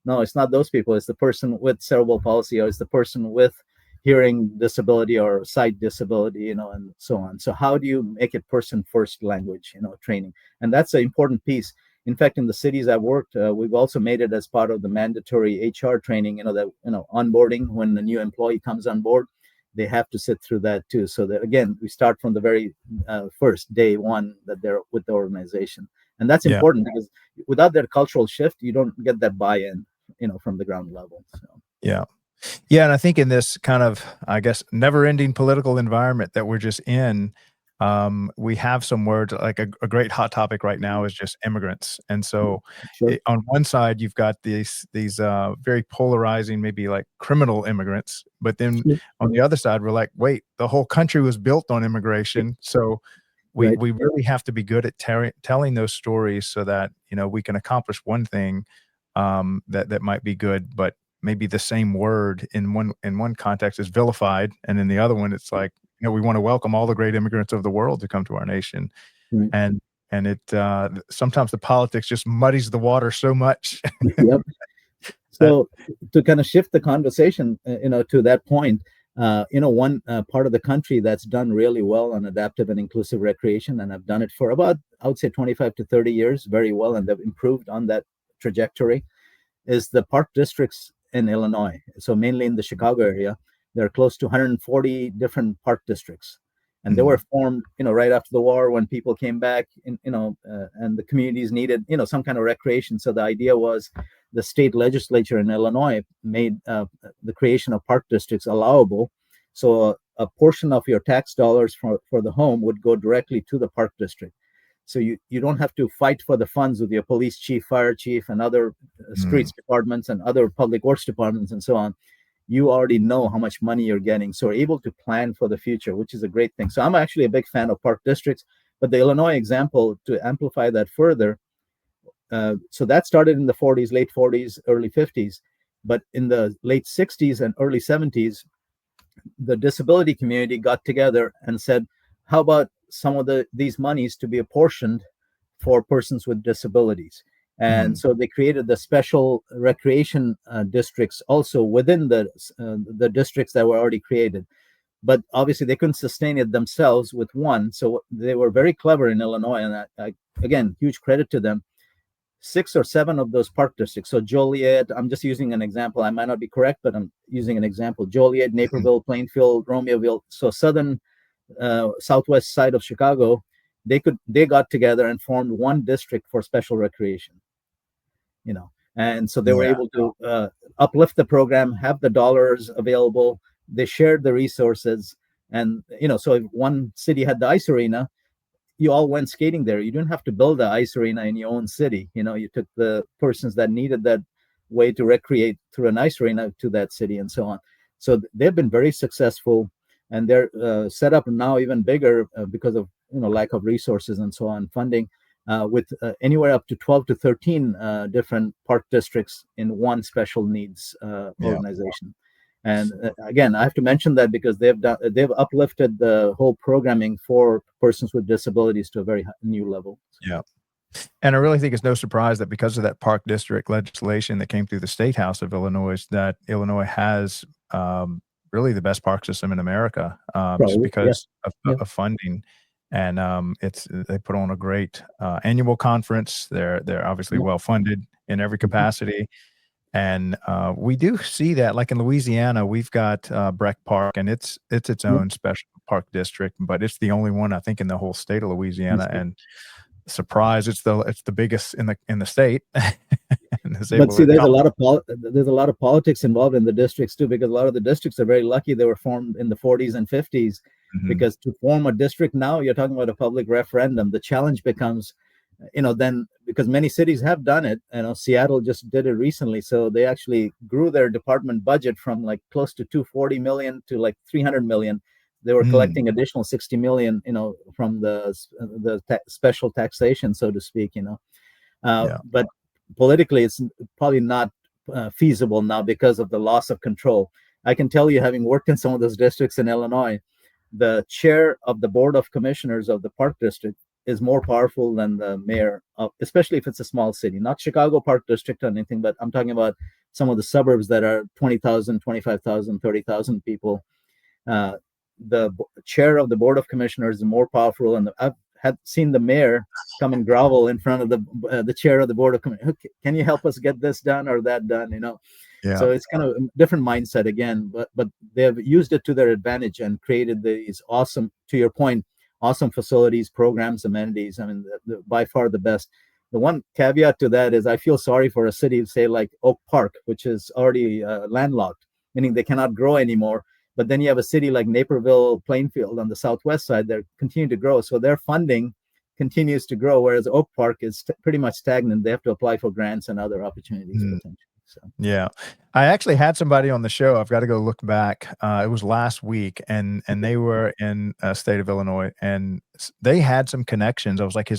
no, it's not those people. It's the person with cerebral palsy, or it's the person with hearing disability or sight disability, and so on. So how do you make it person first language, training? And that's an important piece. In fact, in the cities I've worked, we've also made it as part of the mandatory HR training, onboarding. When the new employee comes on board, they have to sit through that too. So that, again, we start from the very first day one that they're with the organization. And that's important, because without that cultural shift, you don't get that buy-in, from the ground level. So. Yeah. Yeah. And I think in this kind of, I guess, never-ending political environment that we're just in, we have some words, like a great hot topic right now is just immigrants. And so on one side, you've got these very polarizing, maybe like criminal immigrants. But then on the other side, we're like, wait, the whole country was built on immigration. So we really have to be good at telling those stories so that, we can accomplish one thing that might be good, but maybe the same word in one context is vilified, and in the other one it's like we want to welcome all the great immigrants of the world to come to our nation. Right. And it sometimes the politics just muddies the water so much. Yep. So to kind of shift the conversation, to that point, one part of the country that's done really well on adaptive and inclusive recreation, and have done it for about, I would say, 25 to 30 years very well, and they've improved on that trajectory, is the park districts in Illinois. So mainly in the Chicago area, there are close to 140 different park districts. And they were formed, right after the war, when people came back, and the communities needed, some kind of recreation. So the idea was the state legislature in Illinois made the creation of park districts allowable. So a portion of your tax dollars for the home would go directly to the park district. So you don't have to fight for the funds with your police chief, fire chief, and other streets departments and other public works departments and so on. You already know how much money you're getting, so we're able to plan for the future, which is a great thing. So I'm actually a big fan of park districts, but the Illinois example, to amplify that further, so that started in the 40s, late 40s, early 50s, but in the late 60s and early 70s, the disability community got together and said, how about some of these monies to be apportioned for persons with disabilities? And so they created the special recreation districts also within the districts that were already created. But obviously they couldn't sustain it themselves with one. So they were very clever in Illinois. And I again, huge credit to them. 6 or 7 of those park districts. So Joliet, I'm just using an example. I might not be correct, but I'm using an example. Joliet, Naperville, Plainfield, Romeoville. So southwest side of Chicago, they got together and formed one district for special recreation. And so they were able to uplift the program, have the dollars available. They shared the resources, and so if one city had the ice arena, you all went skating there. You didn't have to build the ice arena in your own city. You took the persons that needed that way to recreate through an ice arena to that city, and so on. So they've been very successful, and they're set up now even bigger because of lack of resources and so on, funding. With anywhere up to 12 to 13 different park districts in one special needs organization. And again, I have to mention that because they've uplifted the whole programming for persons with disabilities to a very new level. Yeah. And I really think it's no surprise that because of that park district legislation that came through the State House of Illinois, that Illinois has really the best park system in America, just because of funding. And they put on a great annual conference. They're obviously well funded in every capacity, and we do see that, like in Louisiana, we've got Breck Park, and it's its own special park district, but it's the only one I think in the whole state of Louisiana. And surprise, it's the biggest in the state. But see, there's a lot of politics involved in the districts too, because a lot of the districts are very lucky they were formed in the 40s and 50s. Because to form a district now, you're talking about a public referendum. The challenge becomes, then, because many cities have done it. Seattle just did it recently. So they actually grew their department budget from like close to 240 million to like 300 million. They were collecting additional 60 million, from the special taxation, so to speak, But politically, it's probably not feasible now because of the loss of control. I can tell you, having worked in some of those districts in Illinois, the chair of the board of commissioners of the park district is more powerful than the mayor, especially if it's a small city, not Chicago Park District or anything, but I'm talking about some of the suburbs that are 20,000, 25,000, 30,000 people. The chair of the board of commissioners is more powerful, and I've had seen the mayor come and grovel in front of the chair of the board of commissioners. Can you help us get this done or that done? So it's kind of a different mindset again, but they have used it to their advantage and created these awesome, to your point, awesome facilities, programs, amenities. I mean, by far the best. The one caveat to that is I feel sorry for a city, say like Oak Park, which is already landlocked, meaning they cannot grow anymore. But then you have a city like Naperville, Plainfield on the southwest side that continue to grow. So their funding continues to grow, whereas Oak Park is pretty much stagnant. They have to apply for grants and other opportunities potentially. So. Yeah, I actually had somebody on the show. I've got to go look back. It was last week, and they were in state of Illinois, and they had some connections. I was like,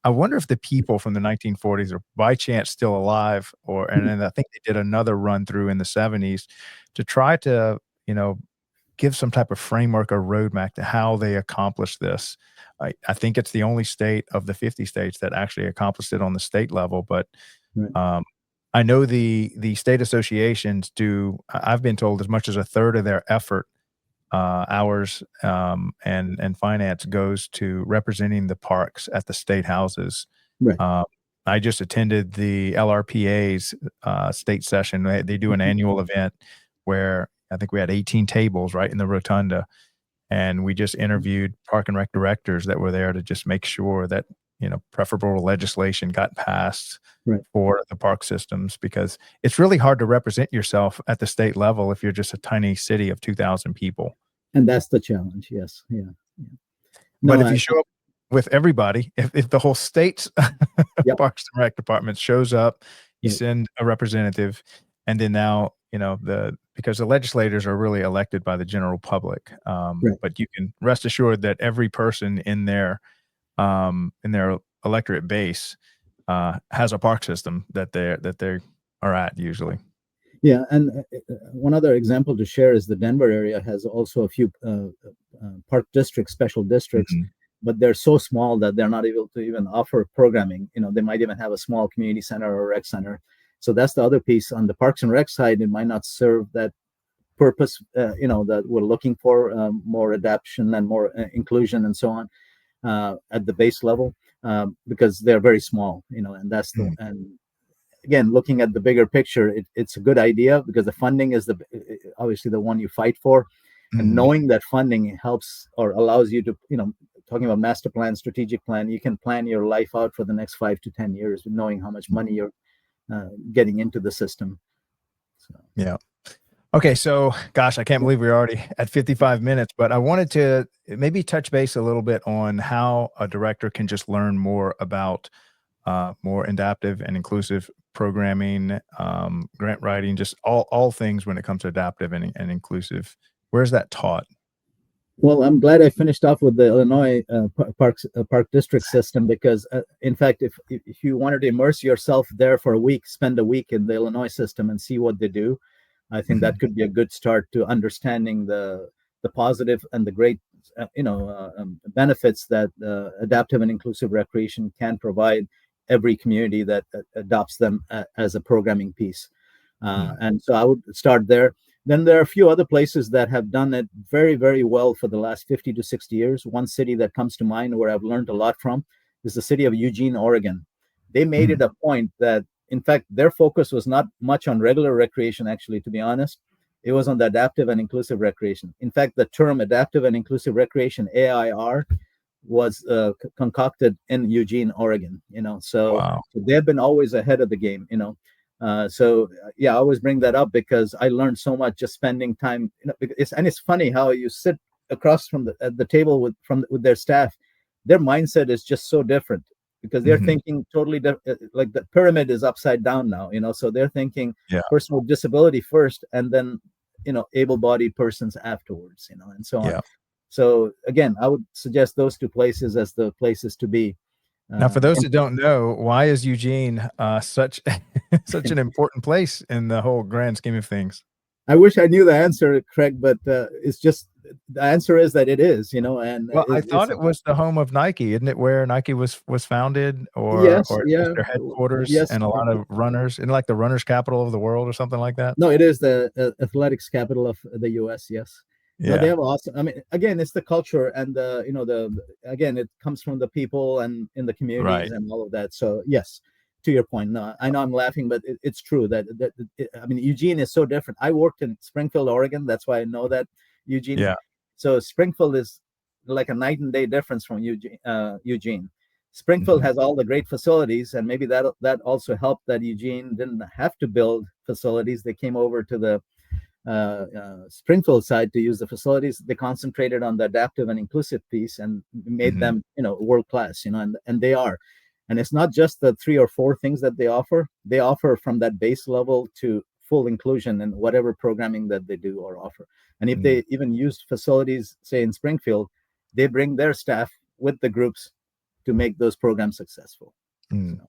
I wonder if the people from the 1940s are by chance still alive, and then I think they did another run through in the 70s to try to, give some type of framework or roadmap to how they accomplish this. I think it's the only state of the 50 states that actually accomplished it on the state level. But Right. I know the state associations do. I've been told as much as a third of their effort, hours, and finance goes to representing the parks at the state houses. Right. I just attended the LRPA's state session. They do an annual event where I think we had 18 tables right in the rotunda, and we just interviewed park and rec directors that were there to just make sure that, preferable legislation got passed Right. for the park systems, because it's really hard to represent yourself at the state level if you're just a tiny city of 2,000 people. And that's the challenge. Yes. Yeah. But No, if you show up with everybody, if the whole state's Yep. Parks and Rec department shows up, you Right. send a representative, and then now, because the legislators are really elected by the general public. Right. But you can rest assured that every person in their electorate base has a park system that they are at usually. Yeah, and one other example to share is the Denver area has also a few park districts, special districts, Mhm. but they're so small that they're not able to even offer programming. They might even have a small community center or rec center. So that's the other piece. On the Parks and Rec side, it might not serve that purpose, that we're looking for, more adaptation and more inclusion and so on at the base level, because they're very small, and that's the, and again, looking at the bigger picture, it's a good idea because the funding is obviously the one you fight for, and Mhm. knowing that funding helps or allows you to, talking about master plan, strategic plan, you can plan your life out for the next 5 to 10 years, knowing how much money you're getting into the system. So. Yeah. Okay. So, gosh, I can't believe we're already at 55 minutes, but I wanted to maybe touch base a little bit on how a director can just learn more about more adaptive and inclusive programming, grant writing, just all things when it comes to adaptive and inclusive. Where's that taught? Well, I'm glad I finished off with the Illinois park district system because, in fact, if you wanted to immerse yourself there for a week, spend a week in the Illinois system and see what they do, I think that could be a good start to understanding the positive and the great, benefits that adaptive and inclusive recreation can provide every community that adopts them as a programming piece. And so I would start there. Then there are a few other places that have done it very, very well for the last 50 to 60 years. One city that comes to mind where I've learned a lot from is the city of Eugene, Oregon. They made it a point that, in fact, their focus was not much on regular recreation, actually, to be honest. It was on the adaptive and inclusive recreation. In fact, the term adaptive and inclusive recreation, AIR, was concocted in Eugene, Oregon. So, Wow. so they've been always ahead of the game. So yeah, I always bring that up because I learned so much just spending time. It's funny how you sit across from at the table with their staff. Their mindset is just so different because they're thinking totally like the pyramid is upside down now. So they're thinking person with disability first, and then able-bodied persons afterwards. And so on. Yeah. So again, I would suggest those two places as the places to be. Now, for those who don't know, why is Eugene such such an important place in the whole grand scheme of things? I wish I knew the answer, Craig, but it's just the answer is that it is, and well, I thought it was the home of Nike, isn't it? Where Nike was founded, or yes, or yeah, their headquarters, yes, and a lot of runners, and like the runners capital of the world, or something like that. No, it is the athletics capital of the U.S. Yes. Yeah. No, they have awesome. I mean, again, it's the culture and again, it comes from the people and in the communities and all of that. So yes, to your point. No, I know I'm laughing, but it's true that I mean, Eugene is so different. I worked in Springfield, Oregon. That's why I know that Eugene. Yeah. So Springfield is like a night and day difference from Eugene. Springfield has all the great facilities, and maybe that also helped that Eugene didn't have to build facilities. They came over to the Springfield side to use the facilities. They concentrated on the adaptive and inclusive piece and made them, world class, and they are. And it's not just the 3 or 4 things that they offer. They offer from that base level to full inclusion in whatever programming that they do or offer. And if they even use facilities, say in Springfield, they bring their staff with the groups to make those programs successful. So.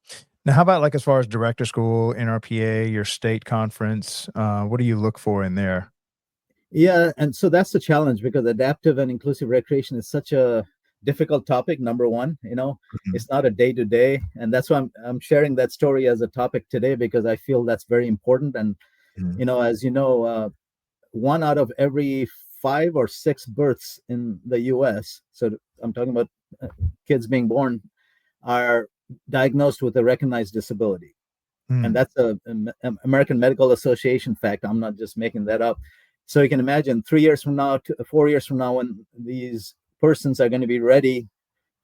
Now, how about like as far as director school, NRPA, your state conference? What do you look for in there? Yeah, and so that's the challenge because adaptive and inclusive recreation is such a difficult topic. Number one, Mhm. it's not a day to day, and that's why I'm sharing that story as a topic today because I feel that's very important. And Mhm. as you know, one out of every 5 or 6 births in the U.S. So I'm talking about kids being born are diagnosed with a recognized disability, and Mm. that's a American Medical Association fact. I'm not just making that up. So you can imagine 3 years from now, 4 years from now, when these persons are going to be ready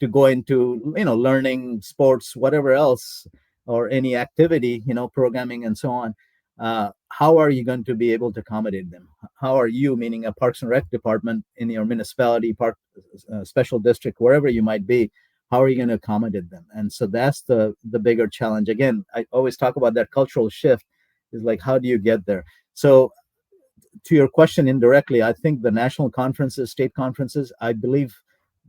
to go into learning, sports, whatever else, or any activity, programming and so on. How are you going to be able to accommodate them? How are you, meaning a Parks and Rec department in your municipality, park, special district, wherever you might be, how are you going to accommodate them? And so that's the bigger challenge. Again, I always talk about that cultural shift, is like, how do you get there? So to your question indirectly, I think the national conferences, state conferences, I believe,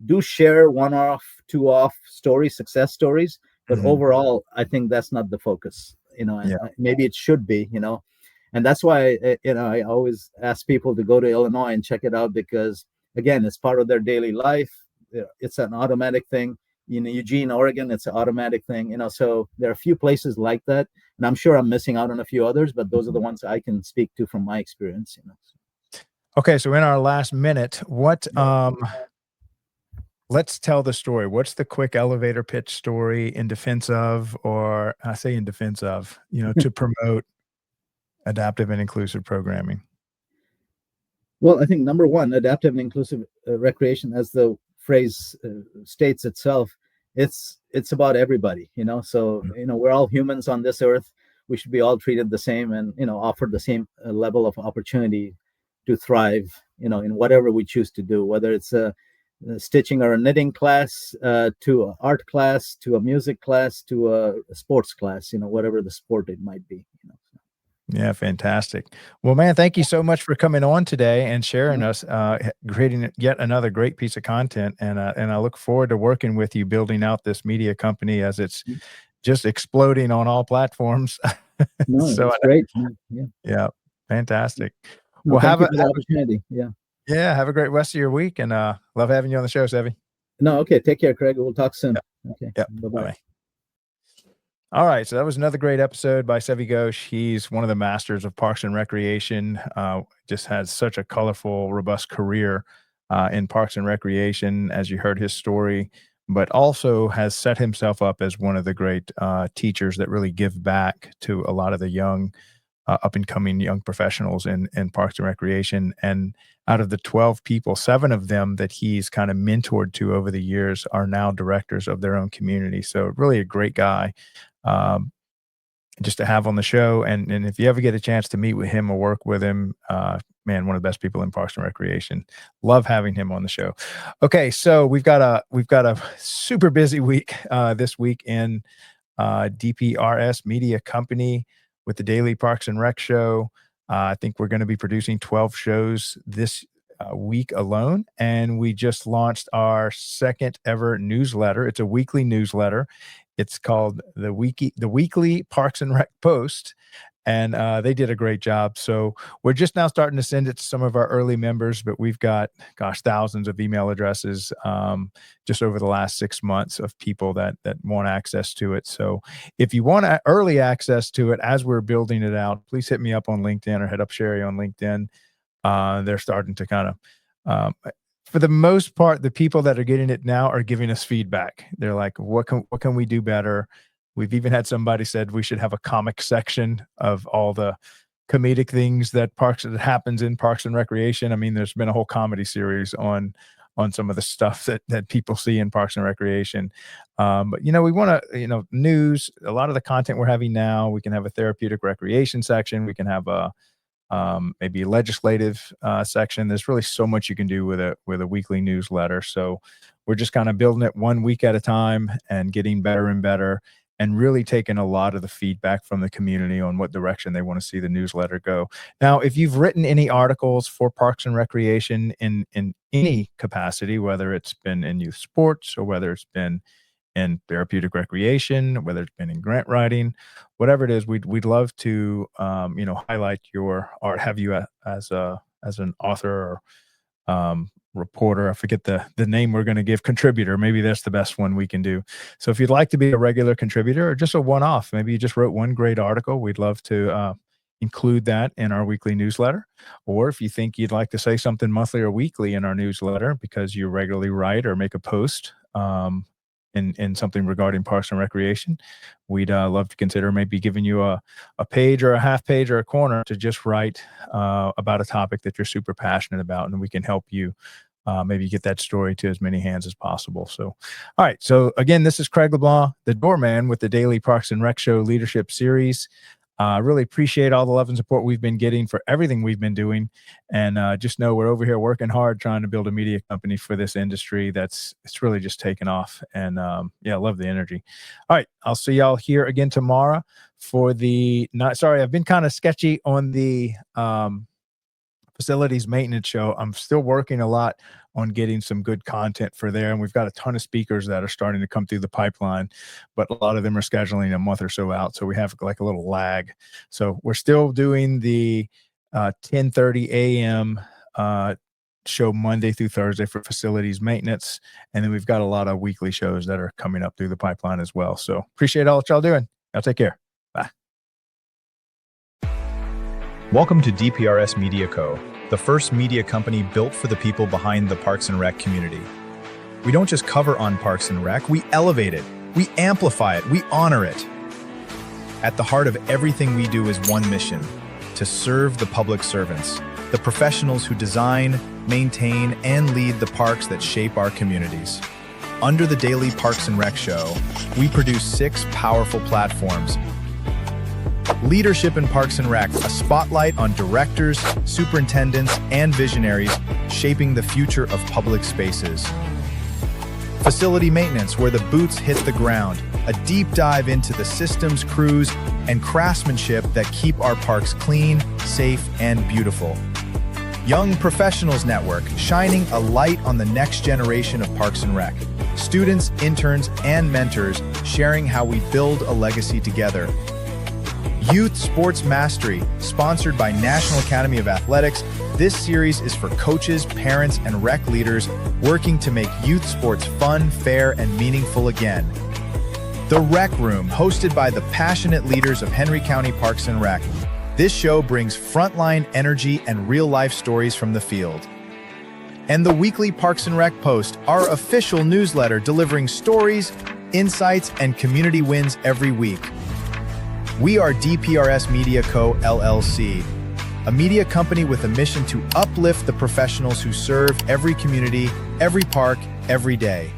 do share one off, two off stories, success stories, but Mhm. overall, I think that's not the focus, and Yeah. maybe it should be, and that's why, I always ask people to go to Illinois and check it out because, again, it's part of their daily life. It's an automatic thing. Eugene, Oregon, it's an automatic thing, so there are a few places like that. And I'm sure I'm missing out on a few others, but those are the ones I can speak to from my experience. Okay, so in our last minute, what Yeah. let's tell the story. What's the quick elevator pitch story in defense of, or I say in defense of, to promote adaptive and inclusive programming? Well, I think number one, adaptive and inclusive recreation, as the phrase states itself, it's about everybody. So we're all humans on this earth. We should be all treated the same, and offered the same level of opportunity to thrive. In whatever we choose to do, whether it's a stitching or a knitting class, to an art class, to a music class, to a sports class. Whatever the sport it might be. Yeah, fantastic. Well, man, thank you so much for coming on today and sharing Yeah. us, creating yet another great piece of content. And I look forward to working with you, building out this media company as it's just exploding on all platforms. No, So, it's great. Yeah. yeah, fantastic. No, Well, thank you for the opportunity. Yeah. have a great rest of your week, and love having you on the show, Sevi. No, okay. Take care, Craig. We'll talk soon. Yep, Okay. yep. Bye Bye bye. bye. All right, so that was another great episode by Seve Ghose. He's one of the masters of Parks and Recreation. Just has such a colorful, robust career in Parks and Recreation, as you heard his story, but also has set himself up as one of the great teachers that really give back to a lot of the young, up and coming young professionals in Parks and Recreation. And out of the 12 people, 7 of them that he's kind of mentored to over the years are now directors of their own community. So, really a great guy. Um, just to have on the show. And if you ever get a chance to meet with him or work with him, man, one of the best people in Parks and Recreation. Love having him on the show. Okay, so we've got a super busy week this week in DPRS Media Company with the Daily Parks and Rec Show. I think we're going to be producing 12 shows this week alone, and we just launched our second ever newsletter. It's a weekly newsletter. It's called the Weekly Parks and Rec Post, and they did a great job. So we're just now starting to send it to some of our early members, but we've got, gosh, thousands of email addresses just over the last 6 months of people that want access to it. So if you want early access to it as we're building it out, please hit me up on LinkedIn or hit up Sherry on LinkedIn. They're starting to kind of for the most part, the people that are getting it now are giving us feedback. They're like, what can we do better? We've even had somebody said we should have a comic section of all the comedic things that happens in Parks and Recreation. I mean, there's been a whole comedy series on some of the stuff that people see in Parks and Recreation. But we want to, news, a lot of the content we're having now, we can have a therapeutic recreation section. We can have a maybe a legislative section. There's really so much you can do with a weekly newsletter. So we're just kind of building it 1 week at a time and getting better and better, and really taking a lot of the feedback from the community on what direction they want to see the newsletter go. Now, if you've written any articles for Parks and Recreation in any capacity, whether it's been in youth sports or whether it's been in therapeutic recreation, whether it's been in grant writing, whatever it is, we'd love to highlight your art, have you as as an author or reporter. I forget the name we're going to give. Contributor, maybe that's the best one we can do. So if you'd like to be a regular contributor or just a one-off, maybe you just wrote one great article, we'd love to include that in our weekly newsletter. Or if you think you'd like to say something monthly or weekly in our newsletter because you regularly write or make a post in something regarding Parks and Recreation, we'd love to consider maybe giving you a page or a half page or a corner to just write about a topic that you're super passionate about, and we can help you maybe get that story to as many hands as possible. So, all right. So again, this is Craig LeBlanc, the doorman with the Daily Parks and Rec Show Leadership Series. I really appreciate all the love and support we've been getting for everything we've been doing. And just know we're over here working hard trying to build a media company for this industry it's really just taken off. And yeah, I love the energy. All right. I'll see y'all here again tomorrow for I've been kind of sketchy on the facilities maintenance show. I'm still working a lot on getting some good content for there. And we've got a ton of speakers that are starting to come through the pipeline, but a lot of them are scheduling a month or so out. So we have like a little lag. So we're still doing the 10:30 a.m. Show Monday through Thursday for facilities maintenance. And then we've got a lot of weekly shows that are coming up through the pipeline as well. So appreciate all that y'all doing. Y'all take care. Bye. Welcome to DPRS MediaCo, the first media company built for the people behind the Parks and Rec community. We don't just cover on Parks and Rec, we elevate it, we amplify it, we honor it. At the heart of everything we do is one mission: to serve the public servants, the professionals who design, maintain, and lead the parks that shape our communities. Under the Daily Parks and Rec Show, we produce 6 powerful platforms. Leadership in Parks and Rec, a spotlight on directors, superintendents, and visionaries shaping the future of public spaces. Facility maintenance, where the boots hit the ground, a deep dive into the systems, crews, and craftsmanship that keep our parks clean, safe, and beautiful. Young Professionals Network, shining a light on the next generation of Parks and Rec. Students, interns, and mentors sharing how we build a legacy together. Youth Sports Mastery, sponsored by National Academy of Athletics. This series is for coaches, parents, and rec leaders working to make youth sports fun, fair, and meaningful again. The Rec Room, hosted by the passionate leaders of Henry County Parks and Rec. This show brings frontline energy and real-life stories from the field. And the weekly Parks and Rec Post, our official newsletter delivering stories, insights, and community wins every week. We are DPRS MediaCo LLC, a media company with a mission to uplift the professionals who serve every community, every park, every day.